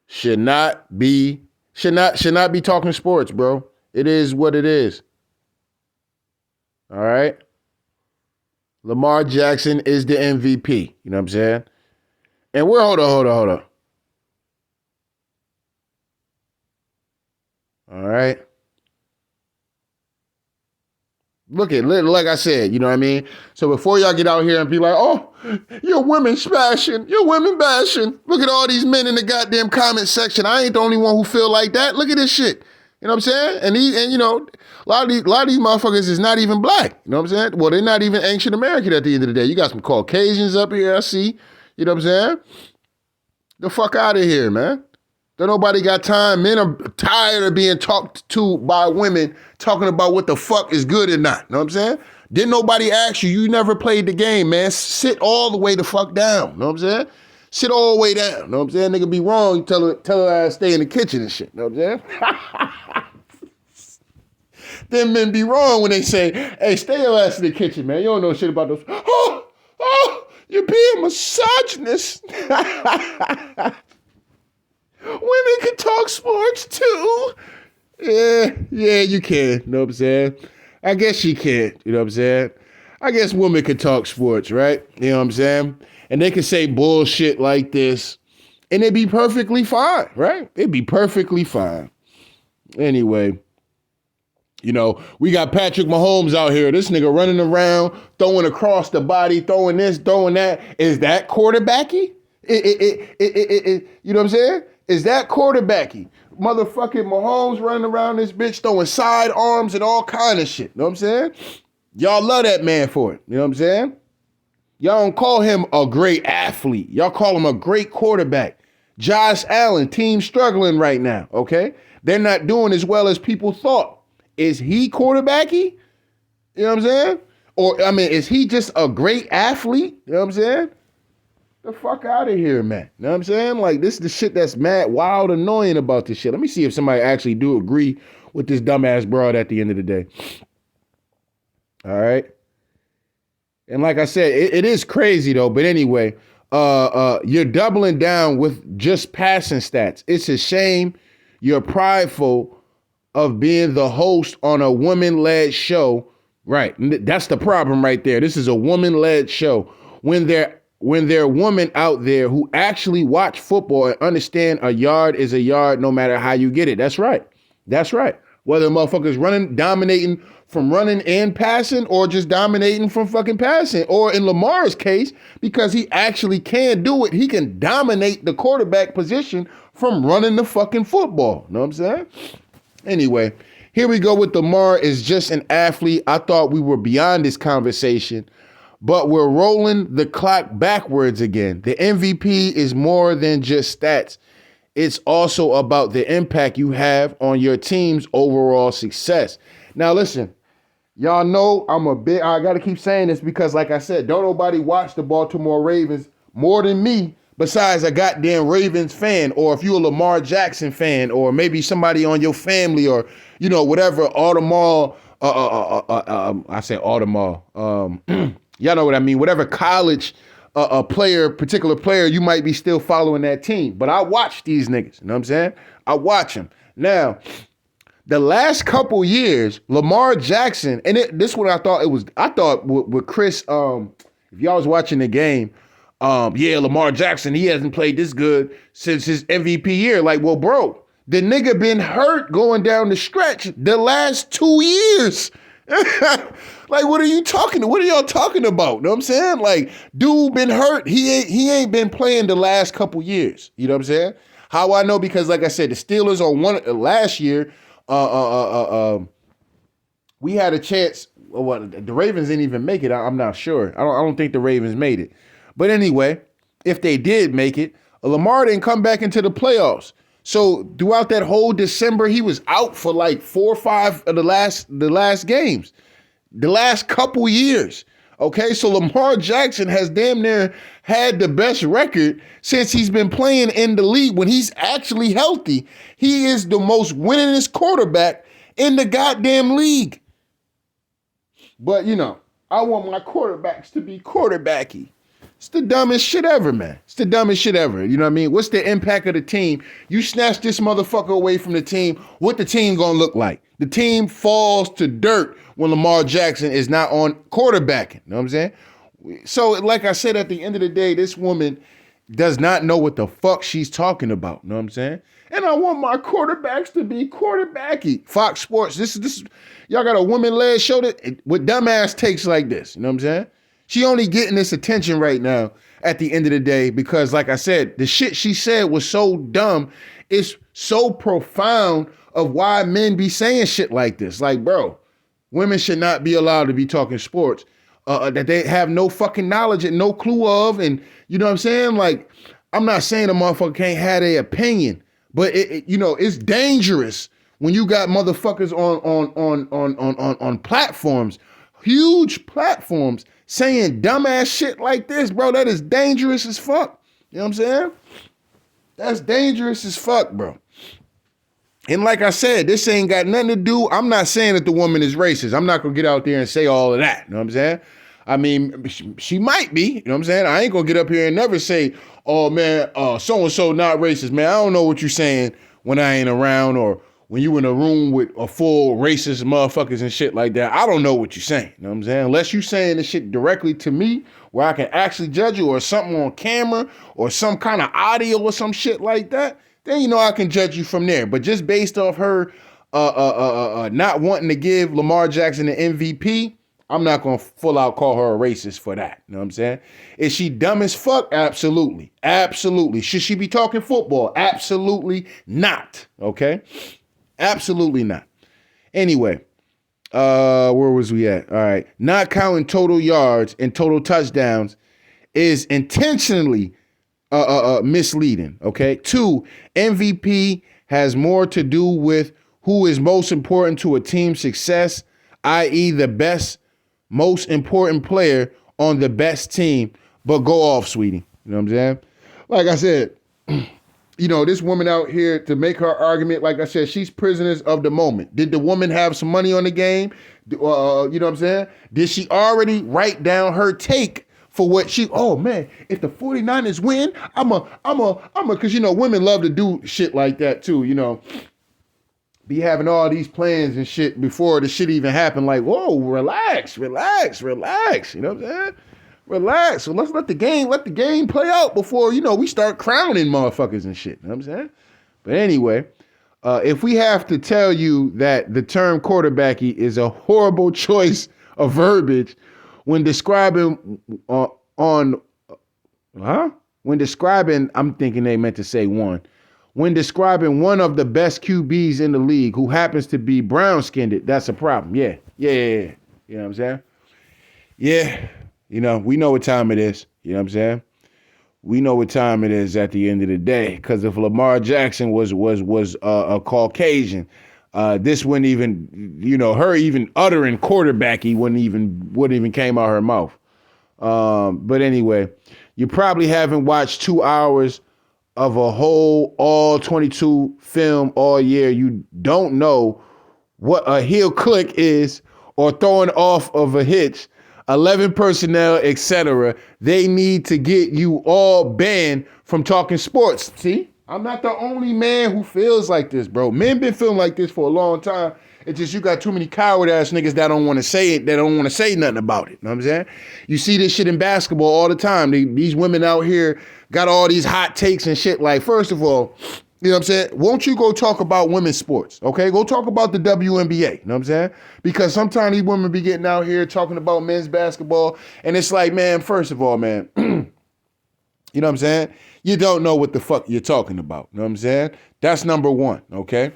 Should not be talking sports, bro. It is what it is. All right. Lamar Jackson is the MVP. You know what I'm saying? And we're hold on. All right. Look at, like I said, you know what I mean? So before y'all get out here and be like, oh, you're women bashing. Look at all these men in the goddamn comment section. I ain't the only one who feel like that. Look at this shit. You know what I'm saying? And a lot of these motherfuckers is not even black. You know what I'm saying? Well, they're not even ancient American at the end of the day. You got some Caucasians up here, I see. You know what I'm saying? The fuck out of here, man. Don't nobody got time. Men are tired of being talked to by women talking about what the fuck is good or not. You know what I'm saying? Didn't nobody ask you? You never played the game, man. Sit all the way the fuck down. You know what I'm saying? Sit all the way down. You know what I'm saying? Nigga be wrong. You tell her ass stay in the kitchen and shit. You know what I'm saying? Them men be wrong when they say, hey, stay your ass in the kitchen, man. You don't know shit about those. Oh, you're being misogynist. Women can talk sports too. Yeah, you can. You know what I'm saying? I guess she can. You know what I'm saying? I guess women can talk sports, right? You know what I'm saying? And they can say bullshit like this, and it'd be perfectly fine, right? It'd be perfectly fine. Anyway, we got Patrick Mahomes out here. This nigga running around, throwing across the body, throwing this, throwing that. Is that quarterbacky? You know what I'm saying? Is that quarterbacky? Motherfucking Mahomes running around this bitch throwing side arms and all kind of shit. You know what I'm saying? Y'all love that man for it. You know what I'm saying? Y'all don't call him a great athlete. Y'all call him a great quarterback. Josh Allen, team struggling right now, okay? They're not doing as well as people thought. Is he quarterbacky? You know what I'm saying? Or, I mean, is he just a great athlete? You know what I'm saying? The fuck out of here, man. You know what I'm saying? Like, this is the shit that's mad, wild, annoying about this shit. Let me see if somebody actually do agree with this dumbass broad at the end of the day. All right. And like I said, it is crazy though. But anyway, you're doubling down with just passing stats. It's a shame you're prideful of being the host on a woman-led show. Right. That's the problem right there. This is a woman-led show. When there are women out there who actually watch football and understand a yard is a yard no matter how you get it. That's right. That's right. Whether a motherfucker's running, dominating from running and passing, or just dominating from fucking passing. Or in Lamar's case, because he actually can do it, he can dominate the quarterback position from running the fucking football. Know what I'm saying? Anyway, here we go with Lamar is just an athlete. I thought we were beyond this conversation, but we're rolling the clock backwards again. The MVP is more than just stats. It's also about the impact you have on your team's overall success. Now, listen, y'all know I got to keep saying this because, like I said, don't nobody watch the Baltimore Ravens more than me besides a goddamn Ravens fan, or if you're a Lamar Jackson fan, or maybe somebody on your family, or, you know, whatever, Audemars, I say Audemars, y'all know what I mean, whatever college particular player, you might be still following that team. But I watch these niggas, you know what I'm saying? I watch them. Now, the last couple years, Lamar Jackson, and this one I thought with Chris, if y'all was watching the game, Lamar Jackson, he hasn't played this good since his MVP year. Like, well, bro, the nigga been hurt going down the stretch the last 2 years. Like, what are y'all talking about? Know what I'm saying? Like, dude been hurt. He ain't been playing the last couple years. You know what I'm saying? How I know? Because like I said, the Steelers on last year, we had a chance. Well, the Ravens didn't even make it. I'm not sure. I don't think the Ravens made it. But anyway, if they did make it, Lamar didn't come back into the playoffs. So throughout that whole December, he was out for like 4 or 5 of the last games, the last couple years. Okay, so Lamar Jackson has damn near had the best record since he's been playing in the league. When he's actually healthy, he is the most winningest quarterback in the goddamn league. But, you know, I want my quarterbacks to be quarterbacky. It's the dumbest shit ever, man. It's the dumbest shit ever. You know what I mean? What's the impact of the team? You snatch this motherfucker away from the team, what the team gonna look like? The team falls to dirt when Lamar Jackson is not on quarterbacking. You know what I'm saying? So, like I said, at the end of the day, this woman does not know what the fuck she's talking about. You know what I'm saying? And I want my quarterbacks to be quarterbacky. Fox Sports, this y'all got a woman-led show with dumbass takes like this. You know what I'm saying? She only getting this attention right now at the end of the day because, like I said, the shit she said was so dumb. It's so profound of why men be saying shit like this. Like, bro, women should not be allowed to be talking sports that they have no fucking knowledge and no clue of. And you know what I'm saying? Like, I'm not saying a motherfucker can't have their opinion, but it's dangerous when you got motherfuckers on platforms, huge platforms, saying dumbass shit like this, bro. That is dangerous as fuck. You know what I'm saying? That's dangerous as fuck, bro. And like I said, this ain't got nothing to do. I'm not saying that the woman is racist. I'm not going to get out there and say all of that. You know what I'm saying? I mean, she might be. You know what I'm saying? I ain't going to get up here and never say, oh, man, so-and-so not racist. Man, I don't know what you're saying when I ain't around, or when you in a room with a full racist motherfuckers and shit like that. I don't know what you're saying. You know what I'm saying? Unless you saying this shit directly to me where I can actually judge you, or something on camera, or some kind of audio or some shit like that, then I can judge you from there. But just based off her not wanting to give Lamar Jackson an MVP, I'm not going to full out call her a racist for that. You know what I'm saying? Is she dumb as fuck? Absolutely. Absolutely. Should she be talking football? Absolutely not. Okay? Absolutely not. Anyway, where was we at? All right. Not counting total yards and total touchdowns is intentionally misleading. Okay. 2, MVP has more to do with who is most important to a team's success, i.e. the best most important player on the best team, but go off, sweetie. You know what I'm saying? Like I said, this woman out here to make her argument, like I said, she's prisoners of the moment. Did the woman have some money on the game? You know what I'm saying? Did she already write down her take for what oh man, if the 49ers win, because women love to do shit like that too, be having all these plans and shit before the shit even happened. Like, whoa, relax. You know what I'm saying? Relax. So let's let the game play out before, we start crowning motherfuckers and shit. You know what I'm saying? But anyway, if we have to tell you that the term quarterbacky is a horrible choice of verbiage when describing I'm thinking they meant to say one. When describing one of the best QBs in the league who happens to be brown-skinned, that's a problem. Yeah. You know what I'm saying? Yeah. We know what time it is. You know what I'm saying? We know what time it is at the end of the day. Because if Lamar Jackson was a Caucasian, this wouldn't even, her even uttering quarterbacky wouldn't even came out her mouth. But anyway, you probably haven't watched 2 hours of a whole all 22 film all year. You don't know what a heel click is or throwing off of a hitch, 11 personnel, etc. They need to get you all banned from talking sports. See, I'm not the only man who feels like this, bro. Men been feeling like this for a long time. It's just you got too many coward ass niggas that don't want to say it, that don't want to say nothing about it. You know what I'm saying? You see this shit in basketball all the time. These women out here got all these hot takes and shit. Like, first of all, you know what I'm saying? Won't you go talk about women's sports, okay? Go talk about the WNBA, you know what I'm saying? Because sometimes these women be getting out here talking about men's basketball, and it's like, man, first of all, man, you know what I'm saying? You don't know what the fuck you're talking about, you know what I'm saying? That's number one, okay?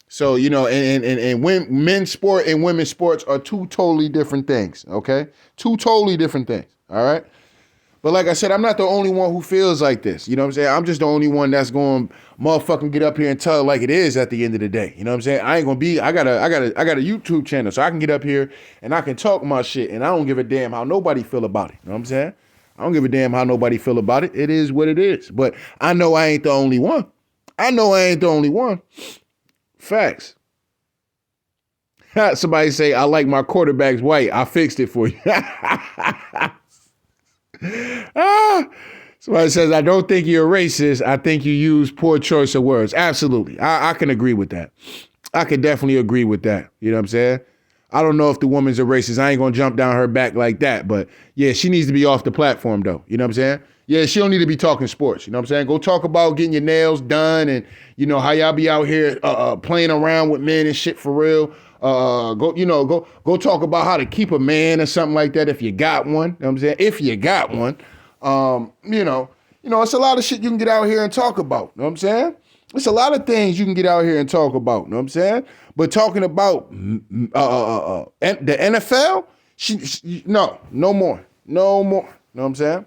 So, and when men's sport and women's sports are two totally different things, okay? Two totally different things, all right? But like I said, I'm not the only one who feels like this. You know what I'm saying? I'm just the only one that's going to motherfucking get up here and tell it like it is at the end of the day. You know what I'm saying? I ain't going to be, I got a YouTube channel, so I can get up here and I can talk my shit, and I don't give a damn how nobody feel about it. You know what I'm saying? I don't give a damn how nobody feel about it. It is what it is. But I know I ain't the only one. Facts. Somebody say, I like my quarterbacks white. I fixed it for you. Somebody says, I don't think you're a racist. I think you use poor choice of words. Absolutely. I can agree with that. I can definitely agree with that. You know what I'm saying? I don't know if the woman's a racist. I ain't going to jump down her back like that. But yeah, she needs to be off the platform though. You know what I'm saying? Yeah, she don't need to be talking sports. You know what I'm saying? Go talk about getting your nails done and, how y'all be out here playing around with men and shit for real. Go talk about how to keep a man or something like that if you got one. You know what I'm saying? If you got one. It's a lot of shit you can get out here and talk about. You know what I'm saying? It's a lot of things you can get out here and talk about. You know what I'm saying? But talking about the NFL, no more. You know what I'm saying?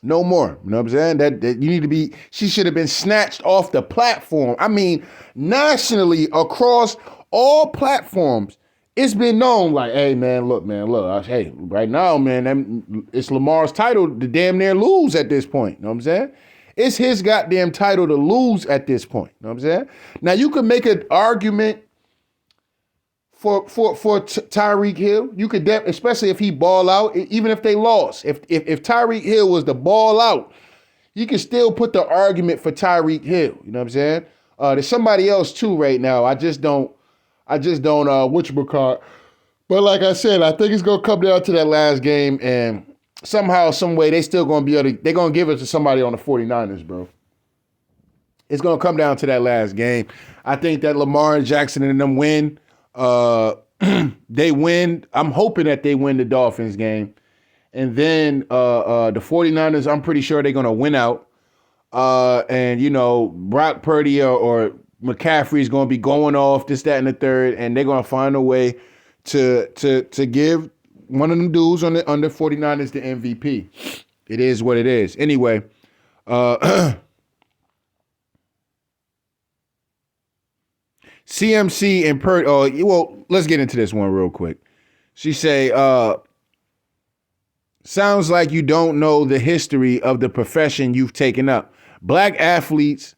No more. You know what I'm saying? That you need to be, she should have been snatched off the platform. I mean, nationally, across all platforms, it's been known like, hey, man, look, hey, right now, man, it's Lamar's title to damn near lose at this point. You know what I'm saying? It's his goddamn title to lose at this point. You know what I'm saying? Now, you could make an argument for Tyreek Hill. You could, especially if he ball out, even if they lost. If Tyreek Hill was the ball out, you can still put the argument for Tyreek Hill. You know what I'm saying? There's somebody else too right now. I just don't whatchamacallit. But like I said, I think it's gonna come down to that last game, and somehow, some way, they still gonna be able to, they're gonna give it to somebody on the 49ers, bro. It's gonna come down to that last game. I think that Lamar and Jackson and them win. They win. I'm hoping that they win the Dolphins game. And then the 49ers, I'm pretty sure they're gonna win out. And Brock Purdy or McCaffrey is going to be going off this, that, and the third, and they're going to find a way to give one of them dudes on the 49ers the MVP. It is what it is. Anyway, CMC and Purdy. Well, let's get into this one real quick. She say, sounds like you don't know the history of the profession you've taken up. Black athletes,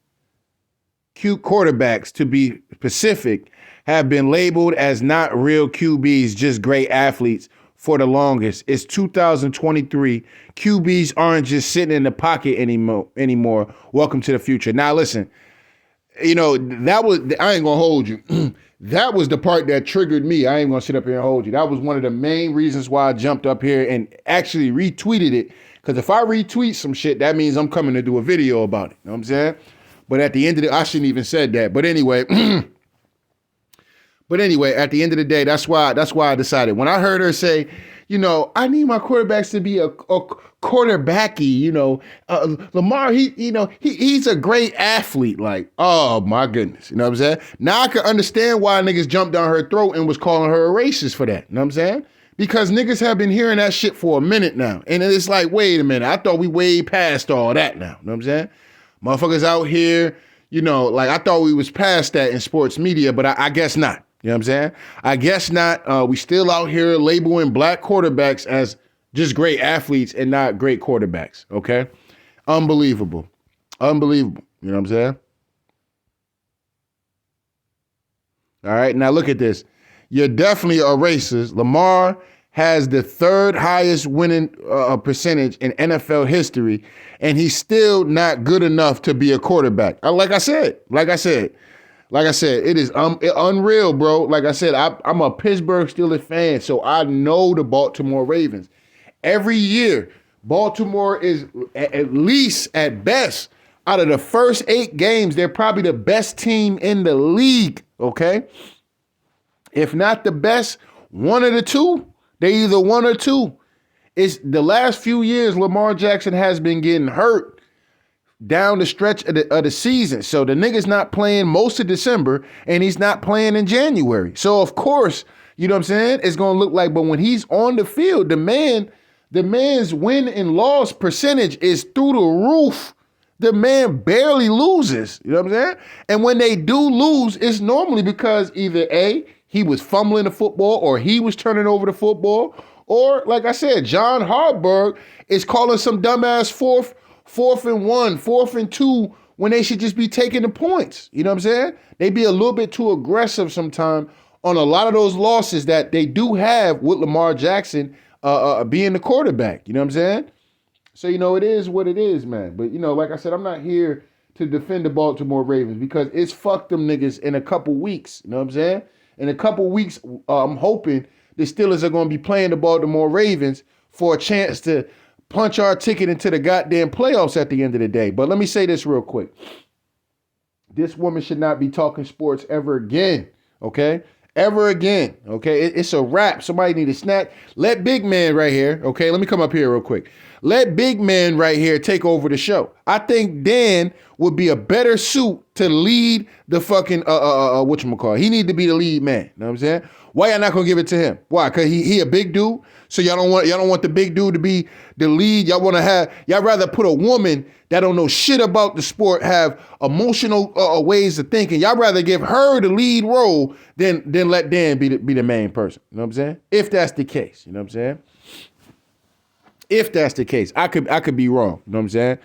cute quarterbacks to be specific, have been labeled as not real QBs, just great athletes for the longest. It's 2023. QBs aren't just sitting in the pocket anymore. Welcome to the future. Now listen, you know, that was, I ain't gonna hold you. That was the part that triggered me. I ain't gonna sit up here and hold you. That was one of the main reasons why I jumped up here and actually retweeted it. Because if I retweet some shit, that means I'm coming to do a video about it. You know what I'm saying? But at the end of I shouldn't even said that. But anyway, at the end of the day, that's why I decided. When I heard her say, you know, I need my quarterbacks to be a quarterbacky, you know, Lamar, he's a great athlete. Like, oh my goodness. You know what I'm saying? Now I can understand why niggas jumped down her throat and was calling her a racist for that. You know what I'm saying? Because niggas have been hearing that shit for a minute now. And it's like, wait a minute, I thought we way past all that now. You know what I'm saying? Motherfuckers out here, you know, like I thought we was past that in sports media, but I guess not. You know what I'm saying? I guess not. We still out here labeling black quarterbacks as just great athletes and not great quarterbacks. Okay? Unbelievable. Unbelievable. You know what I'm saying? All right. Now look at this. You're definitely a racist. Lamar has the third highest winning percentage in NFL history, and he's still not good enough to be a quarterback. Like I said, it is unreal, bro. Like I said, I'm a Pittsburgh Steelers fan, so I know the Baltimore Ravens. Every year, Baltimore is at least, at best, out of the first 8 games, they're probably the best team in the league, okay? If not the best, one of the two. They either one or two. It's the last few years, Lamar Jackson has been getting hurt down the stretch of the season. So the nigga's not playing most of December and he's not playing in January. So of course, you know what I'm saying? It's going to look like, but when he's on the field, the man's win and loss percentage is through the roof. The man barely loses. You know what I'm saying? And when they do lose, it's normally because either A, he was fumbling the football or he was turning over the football. Or like I said, John Harbaugh is calling some dumbass fourth and 1, 4th and 2 when they should just be taking the points. You know what I'm saying? They be a little bit too aggressive sometimes on a lot of those losses that they do have with Lamar Jackson being the quarterback. You know what I'm saying? So, you know, it is what it is, man. But, you know, like I said, I'm not here to defend the Baltimore Ravens because it's fuck them niggas in a couple weeks. You know what I'm saying? In a couple weeks, I'm hoping the Steelers are going to be playing the Baltimore Ravens for a chance to punch our ticket into the goddamn playoffs at the end of the day. But let me say this real quick. This woman should not be talking sports ever again, okay? Ever again, okay? It's a wrap. Somebody need a snack. Let big man right here, okay? Let me come up here real quick. Let big man right here take over the show. I think Dan would be a better suit to lead the fucking, whatchamacallit. He need to be the lead man, you know what I'm saying? Why y'all not gonna give it to him? Why? Cause he a big dude? So y'all don't want the big dude to be the lead. Y'all rather put a woman that don't know shit about the sport, have emotional ways of thinking. Y'all rather give her the lead role than let Dan be the main person. You know what I'm saying? If that's the case, you know what I'm saying? If that's the case, I could be wrong. You know what I'm saying?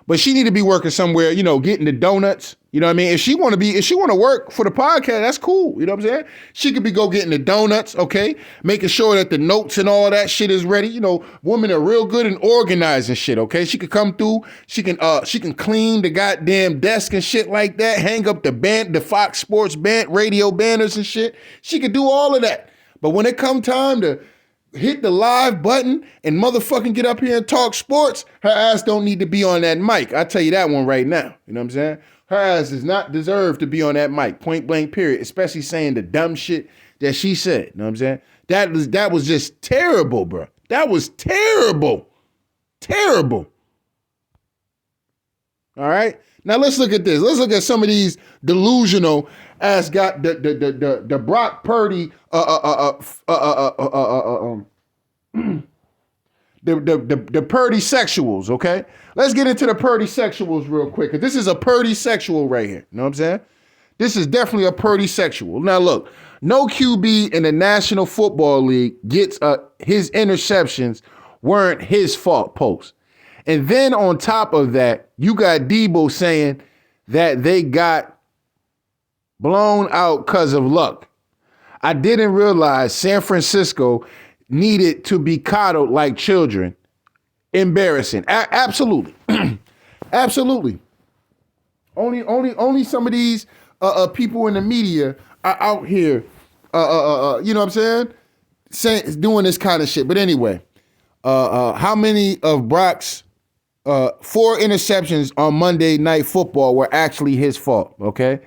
But she need to be working somewhere, you know, getting the donuts. You know what I mean? If she want to work for the podcast, that's cool. You know what I'm saying? She could be getting the donuts, okay? Making sure that the notes and all that shit is ready. You know, women are real good in organizing shit, okay? She could come through, she can clean the goddamn desk and shit like that, hang up the Fox Sports radio banners and shit. She could do all of that. But when it come time to hit the live button and motherfucking get up here and talk sports, her ass don't need to be on that mic. I tell you that one right now. You know what I'm saying? Her ass does not deserve to be on that mic, point blank period, especially saying the dumb shit that she said. You know what I'm saying? That was just terrible, bro. That was terrible. Terrible. All right? Now let's look at this. Let's look at some of these delusional ass got the Brock Purdy the Purdy sexuals, okay? Let's get into the Purdy sexuals real quick. Cause this is a Purdy sexual right here. You know what I'm saying? This is definitely a Purdy sexual. Now look, no QB in the National Football League gets his interceptions weren't his fault post. And then on top of that, you got Debo saying that they got blown out because of luck. I didn't realize San Francisco needed to be coddled like children. Embarrassing. Absolutely. Absolutely. Only some of these people in the media are out here, you know what I'm saying, doing this kind of shit. But anyway, how many of Brock's 4 interceptions on Monday Night Football were actually his fault? Okay.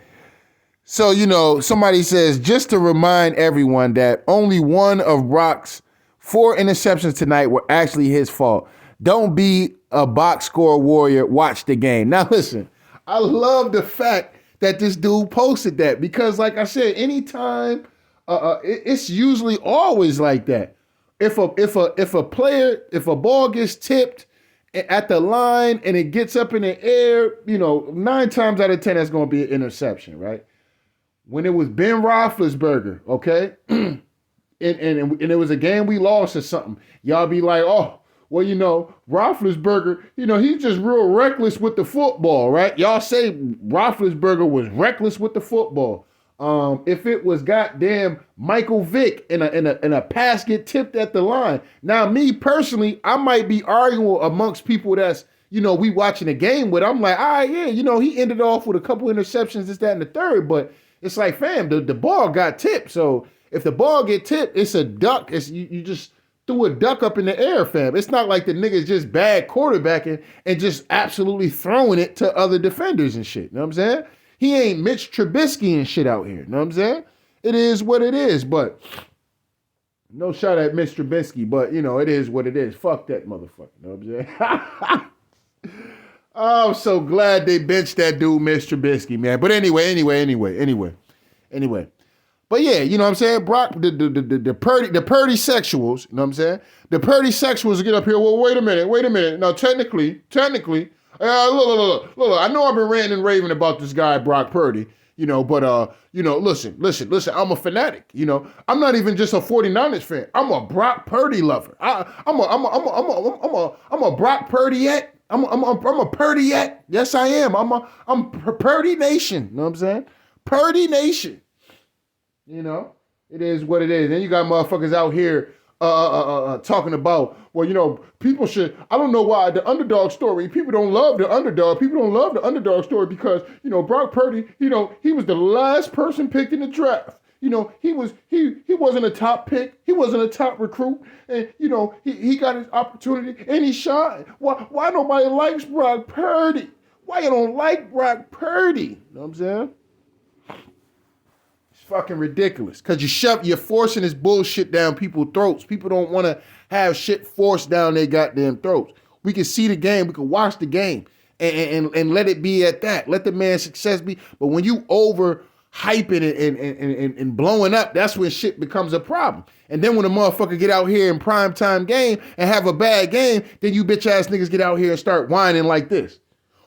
So, you know, somebody says, just to remind everyone that only one of Brock's 4 interceptions tonight were actually his fault. Don't be a box score warrior. Watch the game. Now, listen, I love the fact that this dude posted that because, like I said, anytime, it's usually always like that. If a ball gets tipped at the line and it gets up in the air, you know, 9 times out of 10, that's going to be an interception, right? When it was Ben Roethlisberger, okay, and it was a game we lost or something, y'all be like, oh, well, you know, Roethlisberger, you know, he's just real reckless with the football, right? Y'all say Roethlisberger was reckless with the football. If it was goddamn Michael Vick in a pass get tipped at the line. Now, me personally, I might be arguing amongst people that's, you know, we watching the game with. I'm like, all right, yeah, you know, he ended off with a couple interceptions, this, that, and the third, but it's like, fam, the ball got tipped. So if the ball get tipped, it's a duck. It's you just threw a duck up in the air, fam. It's not like the nigga's just bad quarterbacking and just absolutely throwing it to other defenders and shit. You know what I'm saying? He ain't Mitch Trubisky and shit out here. You know what I'm saying? It is what it is, but no shot at Mitch Trubisky, but you know, it is what it is. Fuck that motherfucker. You know what I'm saying? I'm so glad they benched that dude, Mitch Trubisky, man. But anyway. But yeah, you know what I'm saying? Brock, the Purdy sexuals, you know what I'm saying? The Purdy sexuals get up here. Well, wait a minute. Now, technically, look, I know I've been ranting and raving about this guy, Brock Purdy, you know, but, you know, listen, I'm a fanatic, you know. I'm not even just a 49ers fan. I'm a Brock Purdy lover. I'm a Brock Purdyette. I'm a Purdyette. Yes, I am. I'm Purdy Nation. You know what I'm saying? Purdy Nation. You know, it is what it is. Then you got motherfuckers out here talking about, well, you know, people should, I don't know why the underdog story, people don't love the underdog. People don't love the underdog story because, you know, Brock Purdy, you know, he was the last person picked in the draft. You know, he wasn't a top pick. He wasn't a top recruit. And, you know, he got his opportunity and he shined. Why nobody likes Brock Purdy? Why you don't like Brock Purdy? You know what I'm saying? It's fucking ridiculous. Because you're forcing this bullshit down people's throats. People don't want to have shit forced down their goddamn throats. We can see the game. We can watch the game. And let it be at that. Let the man's success be. But when you hyping it and blowing up, that's when shit becomes a problem. And then when a motherfucker get out here in primetime game and have a bad game, then you bitch ass niggas get out here and start whining like this.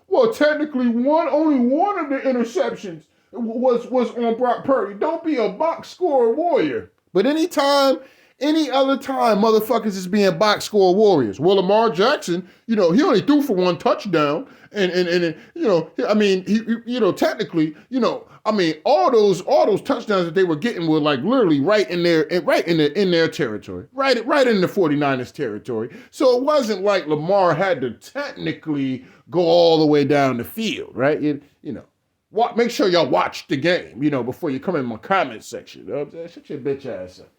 Well, technically, only one of the interceptions was on Brock Purdy. Don't be a box score warrior. But any other time, motherfuckers is being box score warriors. Well, Lamar Jackson, you know, he only threw for 1 touchdown, and you know, I mean, he you know, technically, you know, I mean, all those touchdowns that they were getting were like literally right in their territory, right in the 49ers territory. So it wasn't like Lamar had to technically go all the way down the field, right? You know, make sure y'all watch the game, you know, before you come in my comment section. You know what I'm saying? Shut your bitch ass up.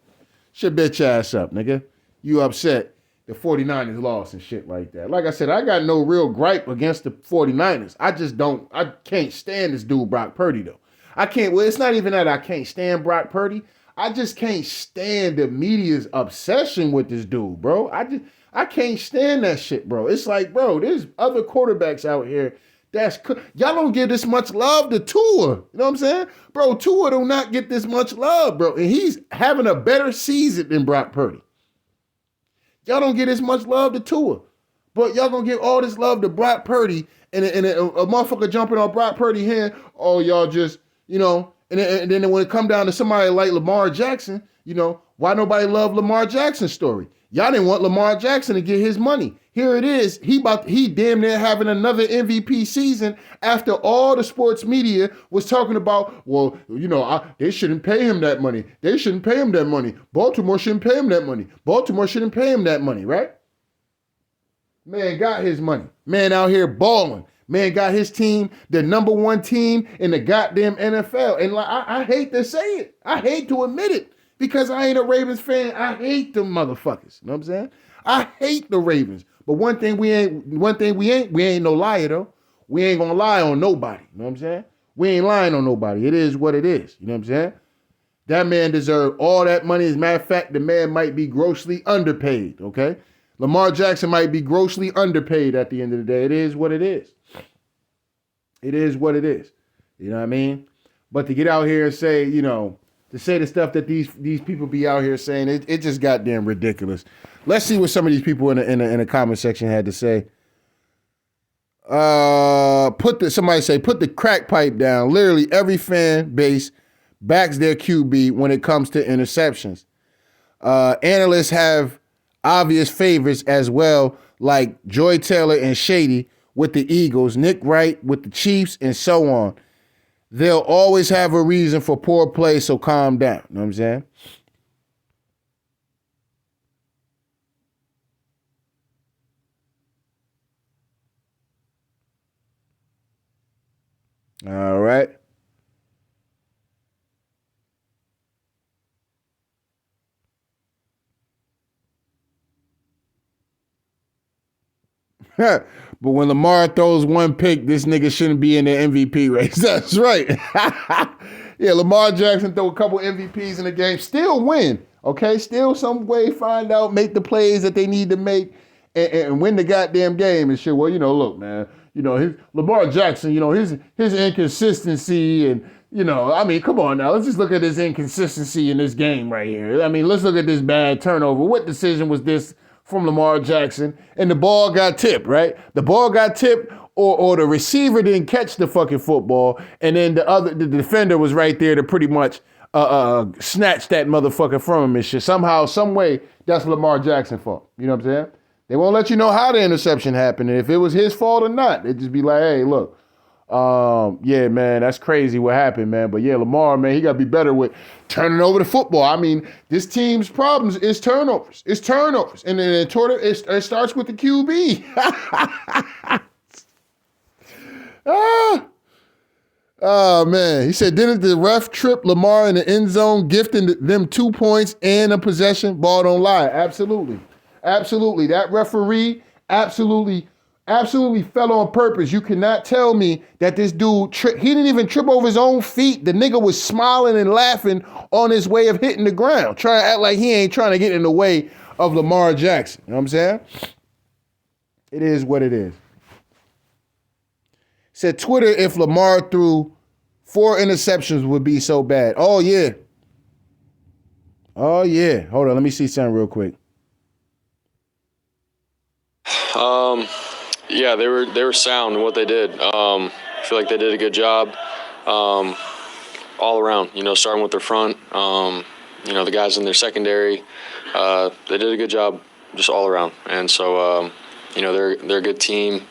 Shut your bitch ass up, nigga. You upset the 49ers lost and shit like that. Like I said, I got no real gripe against the 49ers. I can't stand this dude, Brock Purdy, though. It's not even that I can't stand Brock Purdy. I just can't stand the media's obsession with this dude, bro. I can't stand that shit, bro. It's like, bro, there's other quarterbacks out here y'all don't give this much love to Tua. You know what I'm saying? Bro, Tua do not get this much love, bro. And he's having a better season than Brock Purdy. Y'all don't get as much love to Tua. But y'all gonna give all this love to Brock Purdy and a motherfucker jumping on Brock Purdy's hand. Oh, y'all just, And then when it come down to somebody like Lamar Jackson, why nobody love Lamar Jackson's story? Y'all didn't want Lamar Jackson to get his money. Here it is. He damn near having another MVP season after all the sports media was talking about, well, they shouldn't pay him that money. They shouldn't pay him that money. Baltimore shouldn't pay him that money. Baltimore shouldn't pay him that money, right? Man got his money. Man out here balling. Man got his team, the number one team in the goddamn NFL. And I hate to say it. I hate to admit it. Because I ain't a Ravens fan. I hate them motherfuckers. You know what I'm saying? I hate the Ravens. But one thing we ain't no liar though. We ain't gonna lie on nobody. You know what I'm saying? We ain't lying on nobody. It is what it is. You know what I'm saying? That man deserved all that money. As a matter of fact, the man might be grossly underpaid. Okay? Lamar Jackson might be grossly underpaid at the end of the day. It is what it is. It is what it is. You know what I mean? But to get out here and say, to say the stuff that these people be out here saying, it just goddamn ridiculous. Let's see what some of these people in the comment section had to say. Somebody say, put the crack pipe down. Literally every fan base backs their QB when it comes to interceptions. Analysts have obvious favorites as well, like Joy Taylor and Shady with the Eagles, Nick Wright with the Chiefs, and so on. They'll always have a reason for poor play, so calm down. You know what I'm saying? All right. But when Lamar throws one pick, this nigga shouldn't be in the MVP race. That's right. Yeah, Lamar Jackson throw a couple MVPs in the game, still win. Okay, still some way find out, make the plays that they need to make, and win the goddamn game and shit. Well, look, man, Lamar Jackson, his inconsistency and. Come on now. Let's just look at this inconsistency in this game right here. Let's look at this bad turnover. What decision was this from Lamar Jackson? And the ball got tipped, right? The ball got tipped or the receiver didn't catch the fucking football. And then the defender was right there to pretty much snatch that motherfucker from him and shit. Somehow, some way, that's Lamar Jackson's fault. You know what I'm saying? They won't let you know how the interception happened and if it was his fault or not. They just be like, hey, look. Yeah, man, that's crazy what happened, man. But yeah, Lamar, man, he got to be better with turning over the football. This team's problems is turnovers. It's turnovers. And then it starts with the QB. Oh, man. He said, didn't the ref trip Lamar in the end zone, gifting them 2 points and a possession? Ball don't lie. Absolutely. Absolutely. That referee absolutely fell on purpose. You cannot tell me that this dude, he didn't even trip over his own feet. The nigga was smiling and laughing on his way of hitting the ground, trying to act like he ain't trying to get in the way of Lamar Jackson. You know what I'm saying? It is what it is. Said Twitter, if Lamar threw 4 interceptions would be so bad. Oh, yeah. Oh, yeah. Hold on. Let me see something real quick. Yeah, they were sound in what they did. I feel like they did a good job all around, starting with their front, the guys in their secondary. They did a good job just all around. And so, they're a good team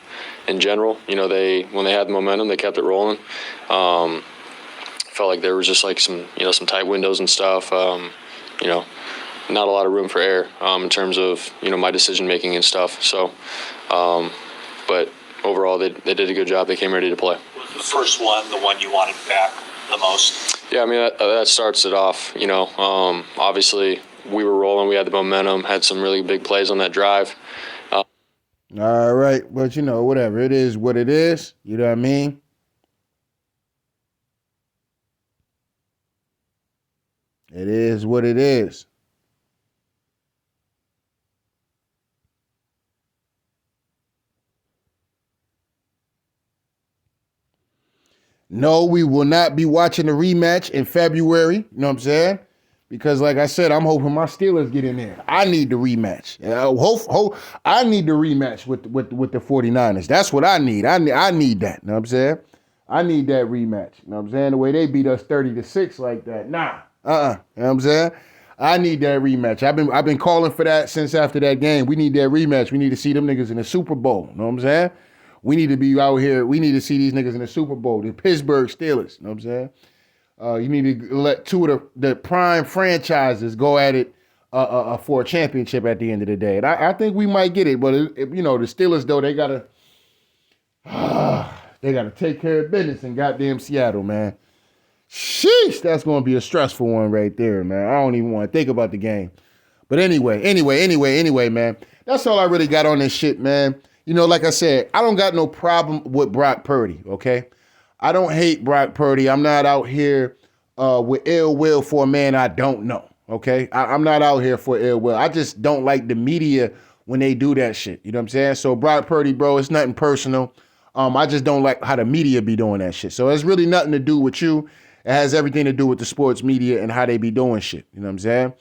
in general. When they had the momentum, they kept it rolling. Felt like there was just like some tight windows and stuff. Not a lot of room for error in terms of, my decision making and stuff. So, but overall, they did a good job. They came ready to play. Was the first one the one you wanted back the most? Yeah, that starts it off. Obviously we were rolling. We had the momentum. Had some really big plays on that drive. All right, but whatever. It is what it is. You know what I mean? It is what it is. No, we will not be watching the rematch in February. You know what I'm saying? Because like I said, I'm hoping my Steelers get in there. I need the rematch. I need the rematch with the 49ers. That's what I need. I need that. You know what I'm saying? I need that rematch. You know what I'm saying? The way they beat us 30-6 like that. Nah. You know what I'm saying? I need that rematch. I've been calling for that since after that game. We need that rematch. We need to see them niggas in the Super Bowl. You know what I'm saying? We need to be out here. We need to see these niggas in the Super Bowl. The Pittsburgh Steelers. You know what I'm saying? You need to let two of the prime franchises go at it for a championship at the end of the day. And I think we might get it. But, the Steelers, though, they got to take care of business in goddamn Seattle, man. Sheesh, that's going to be a stressful one right there, man. I don't even want to think about the game. But anyway, man. That's all I really got on this shit, man. Like I said, I don't got no problem with Brock Purdy, okay? I don't hate Brock Purdy. I'm not out here with ill will for a man I don't know, okay? I'm not out here for ill will. I just don't like the media when they do that shit. You know what I'm saying? So Brock Purdy, bro, it's nothing personal. I just don't like how the media be doing that shit. So it's really nothing to do with you. It has everything to do with the sports media and how they be doing shit. You know what I'm saying?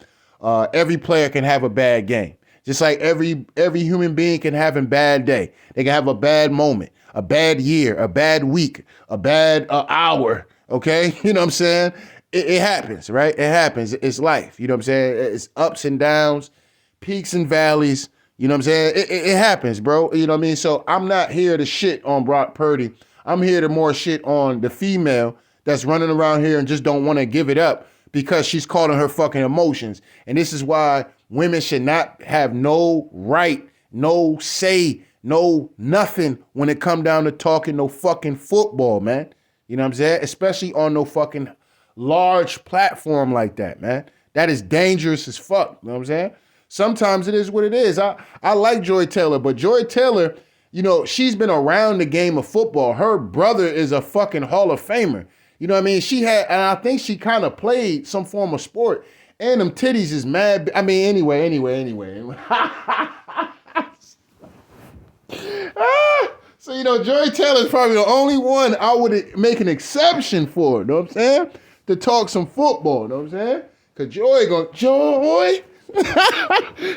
Every player can have a bad game. Just like every human being can have a bad day. They can have a bad moment, a bad year, a bad week, a bad hour, okay? You know what I'm saying? It happens, right? It happens. It's life. You know what I'm saying? It's ups and downs, peaks and valleys. You know what I'm saying? It happens, bro. You know what I mean? So I'm not here to shit on Brock Purdy. I'm here to more shit on the female that's running around here and just don't want to give it up because she's caught in her fucking emotions. And this is why women should not have no right, no say, no nothing when it come down to talking no fucking football, man. You know what I'm saying? Especially on no fucking large platform like that, man. That is dangerous as fuck. You know what I'm saying? Sometimes it is what it is. I like Joy Taylor, but Joy Taylor, she's been around the game of football. Her brother is a fucking Hall of Famer. You know what I mean? And I think she kind of played some form of sport. And them titties is mad. I mean, anyway. So, Joy Taylor's probably the only one I would make an exception for, you know what I'm saying? To talk some football, you know what I'm saying? Because Joy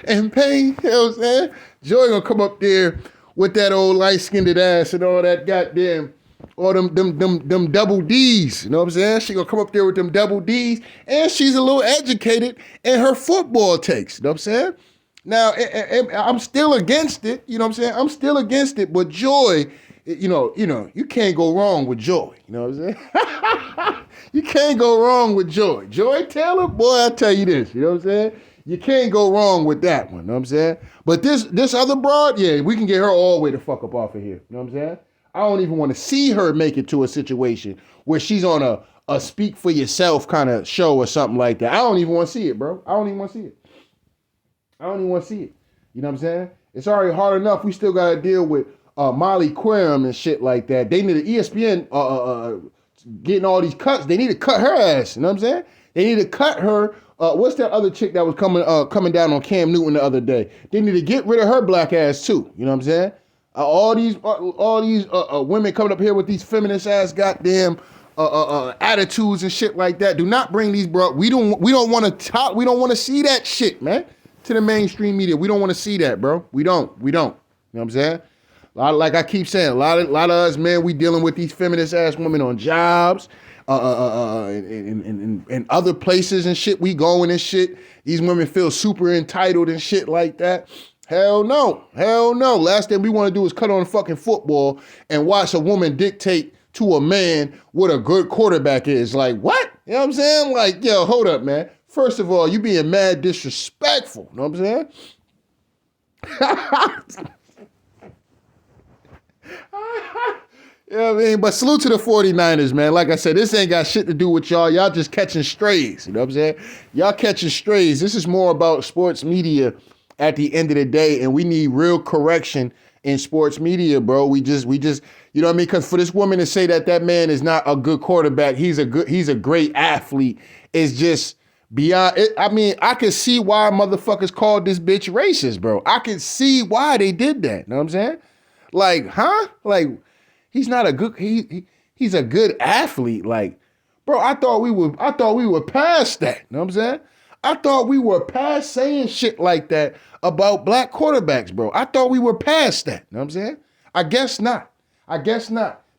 and pain, you know what I'm saying? Joy gonna come up there with that old light-skinned ass and all that goddamn, all them double D's, you know what I'm saying? She gonna come up there with them double D's, and she's a little educated in her football takes, you know what I'm saying? Now, I'm still against it, you know what I'm saying? I'm still against it, but Joy, you can't go wrong with Joy, you know what I'm saying? You can't go wrong with Joy. Joy Taylor, boy, I tell you this, you know what I'm saying? You can't go wrong with that one, you know what I'm saying? But this other broad, yeah, we can get her all the way the fuck up off of here, you know what I'm saying? I don't even want to see her make it to a situation where she's on a speak for yourself kind of show or something like that. I don't even want to see it, bro. I don't even want to see it. You know what I'm saying? It's already hard enough. We still got to deal with Molly Querim and shit like that. They need ESPN getting all these cuts. They need to cut her ass. You know what I'm saying? They need to cut her. What's that other chick that was coming down on Cam Newton the other day? They need to get rid of her black ass too. You know what I'm saying? All these women coming up here with these feminist ass goddamn attitudes and shit like that. Do not bring these bro. We don't want to talk. We don't want to see that shit, man. To the mainstream media, we don't want to see that, bro. We don't. You know what I'm saying? Like I keep saying, a lot of us, man, we dealing with these feminist ass women on jobs, in other places and shit. We going and shit. These women feel super entitled and shit like that. Hell no. Last thing we want to do is cut on fucking football and watch a woman dictate to a man what a good quarterback is. Like, what? You know what I'm saying? Like, yo, hold up, man. First of all, you being mad disrespectful. You know what I'm saying? You know what I mean? But salute to the 49ers, man. Like I said, this ain't got shit to do with y'all. Y'all just catching strays. You know what I'm saying? Y'all catching strays. This is more about sports media at the end of the day, and we need real correction in sports media, bro. We just, you know what I mean? Because for this woman to say that man is not a good quarterback, he's a great athlete, is just beyond it. I mean, I can see why motherfuckers called this bitch racist, bro. I can see why they did that. You know what I'm saying? Like, huh? Like, he's not a good, he's a good athlete. Like, bro, I thought we were past that. You know what I'm saying? I thought we were past saying shit like that about black quarterbacks, bro. I thought we were past that. You know what I'm saying? I guess not.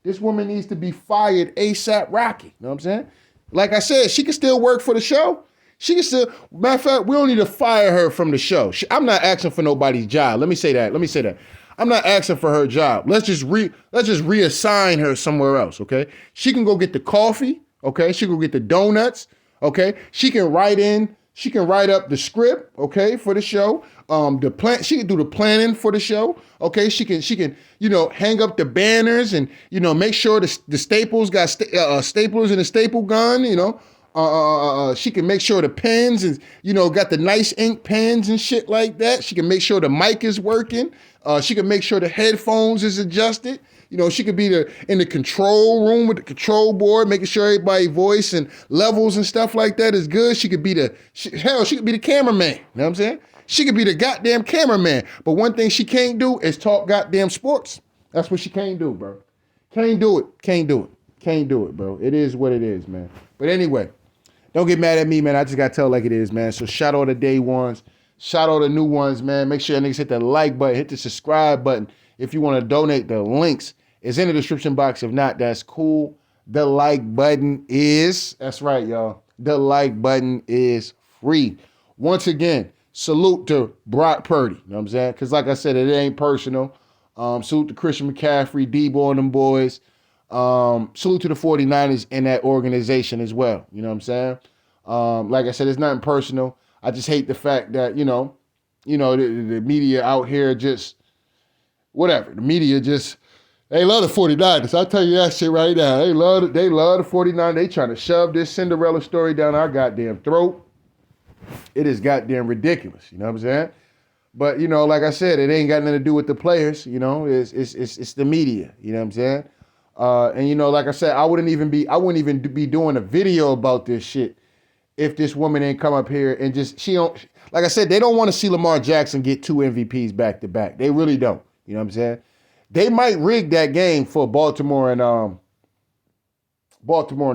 This woman needs to be fired ASAP Rocky. You know what I'm saying? Like I said, she can still work for the show. She can still, matter of fact, we don't need to fire her from the show. I'm not asking for nobody's job. Let me say that. I'm not asking for her job. Let's just reassign her somewhere else, okay? She can go get the coffee, okay? She can go get the donuts, okay? She can write up the script, okay, for the show. She can do the planning for the show, okay? She can, hang up the banners and, make sure the staples got staplers and a staple gun, she can make sure the pens and, got the nice ink pens and shit like that. She can make sure the mic is working. She can make sure the headphones is adjusted. She could be in the control room with the control board, making sure everybody's voice and levels and stuff like that is good. She could be she could be the cameraman. You know what I'm saying? She could be the goddamn cameraman. But one thing she can't do is talk goddamn sports. That's what she can't do, bro. Can't do it, bro. It is what it is, man. But anyway, don't get mad at me, man. I just got to tell it like it is, man. So shout out the day ones. Shout out the new ones, man. Make sure niggas hit the like button, hit the subscribe button. If you want to donate, the links is in the description box. If not, that's cool. The like button is, that's right, y'all. The like button is free. Once again, salute to Brock Purdy. You know what I'm saying? Because like I said, it ain't personal. Salute to Christian McCaffrey, Debo and them boys. Salute to the 49ers and that organization as well. You know what I'm saying? Like I said, it's nothing personal. I just hate the fact that, the media out here just, whatever. The media just, they love the 49ers. I'll tell you that shit right now. They love the 49ers. They trying to shove this Cinderella story down our goddamn throat. It is goddamn ridiculous. You know what I'm saying? But, like I said, it ain't got nothing to do with the players. It's the media. You know what I'm saying? And like I said, I wouldn't even be doing a video about this shit if this woman ain't come up here and like I said, they don't want to see Lamar Jackson get 2 MVPs back to back. They really don't. You know what I'm saying? They might rig that game for Baltimore and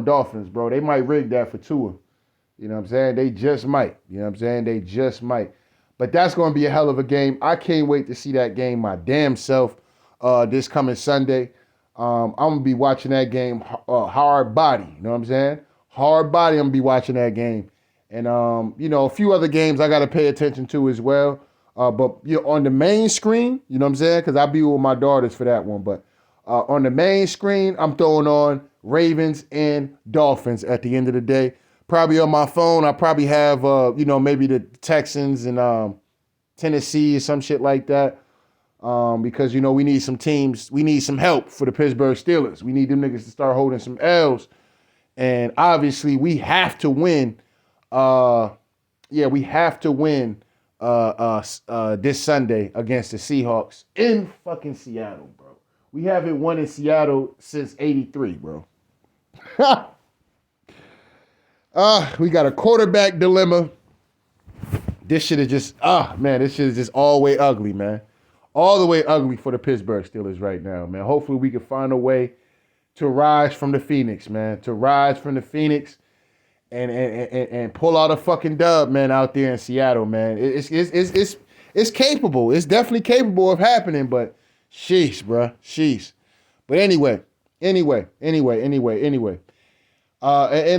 Dolphins, bro. They might rig that for Tua. You know what I'm saying? They just might. You know what I'm saying? They just might. But that's going to be a hell of a game. I can't wait to see that game my damn self this coming Sunday. I'm going to be watching that game hard body. You know what I'm saying? Hard body, I'm going to be watching that game. And, a few other games I got to pay attention to as well. But on the main screen, you know what I'm saying? Because I'll be with my daughters for that one. But on the main screen, I'm throwing on Ravens and Dolphins at the end of the day. Probably on my phone, I probably have, maybe the Texans and Tennessee or some shit like that. Because, we need some teams. We need some help for the Pittsburgh Steelers. We need them niggas to start holding some L's. And obviously, we have to win. We have to win this Sunday against the Seahawks in fucking Seattle, bro. We haven't won in Seattle since '83, bro. We got a quarterback dilemma. This shit is just, this shit is just all the way ugly, man. All the way ugly for the Pittsburgh Steelers right now, man. Hopefully we can find a way to rise from the Phoenix, man. To rise from the Phoenix and pull out a fucking dub, man, out there in Seattle, man. It's capable. It's definitely capable of happening, but sheesh, bro. Sheesh. But anyway. And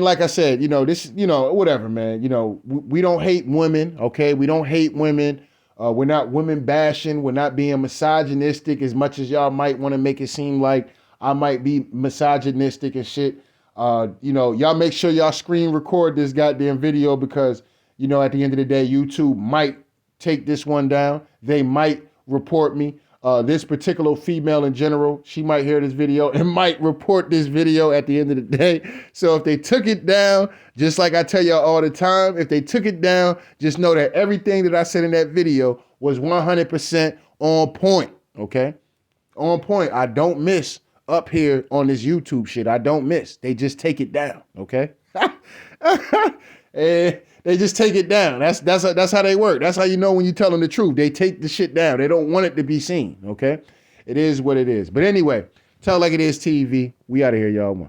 like I said, this, whatever, man. We don't hate women, okay? We don't hate women. We're not women bashing. We're not being misogynistic as much as y'all might want to make it seem like I might be misogynistic and shit. Y'all make sure y'all screen record this goddamn video because, at the end of the day, YouTube might take this one down. They might report me. This particular female in general, she might hear this video and might report this video at the end of the day. So if they took it down, just like I tell y'all all the time, if they took it down, just know that everything that I said in that video was 100% on point, okay? On point. I don't miss up here on this YouTube shit. I don't miss. They just take it down, okay? And they just take it down. That's how they work. That's how you know when you tell them the truth. They take the shit down. They don't want it to be seen, okay? It is what it is. But anyway, Tell Like It Is TV. We out of here, y'all.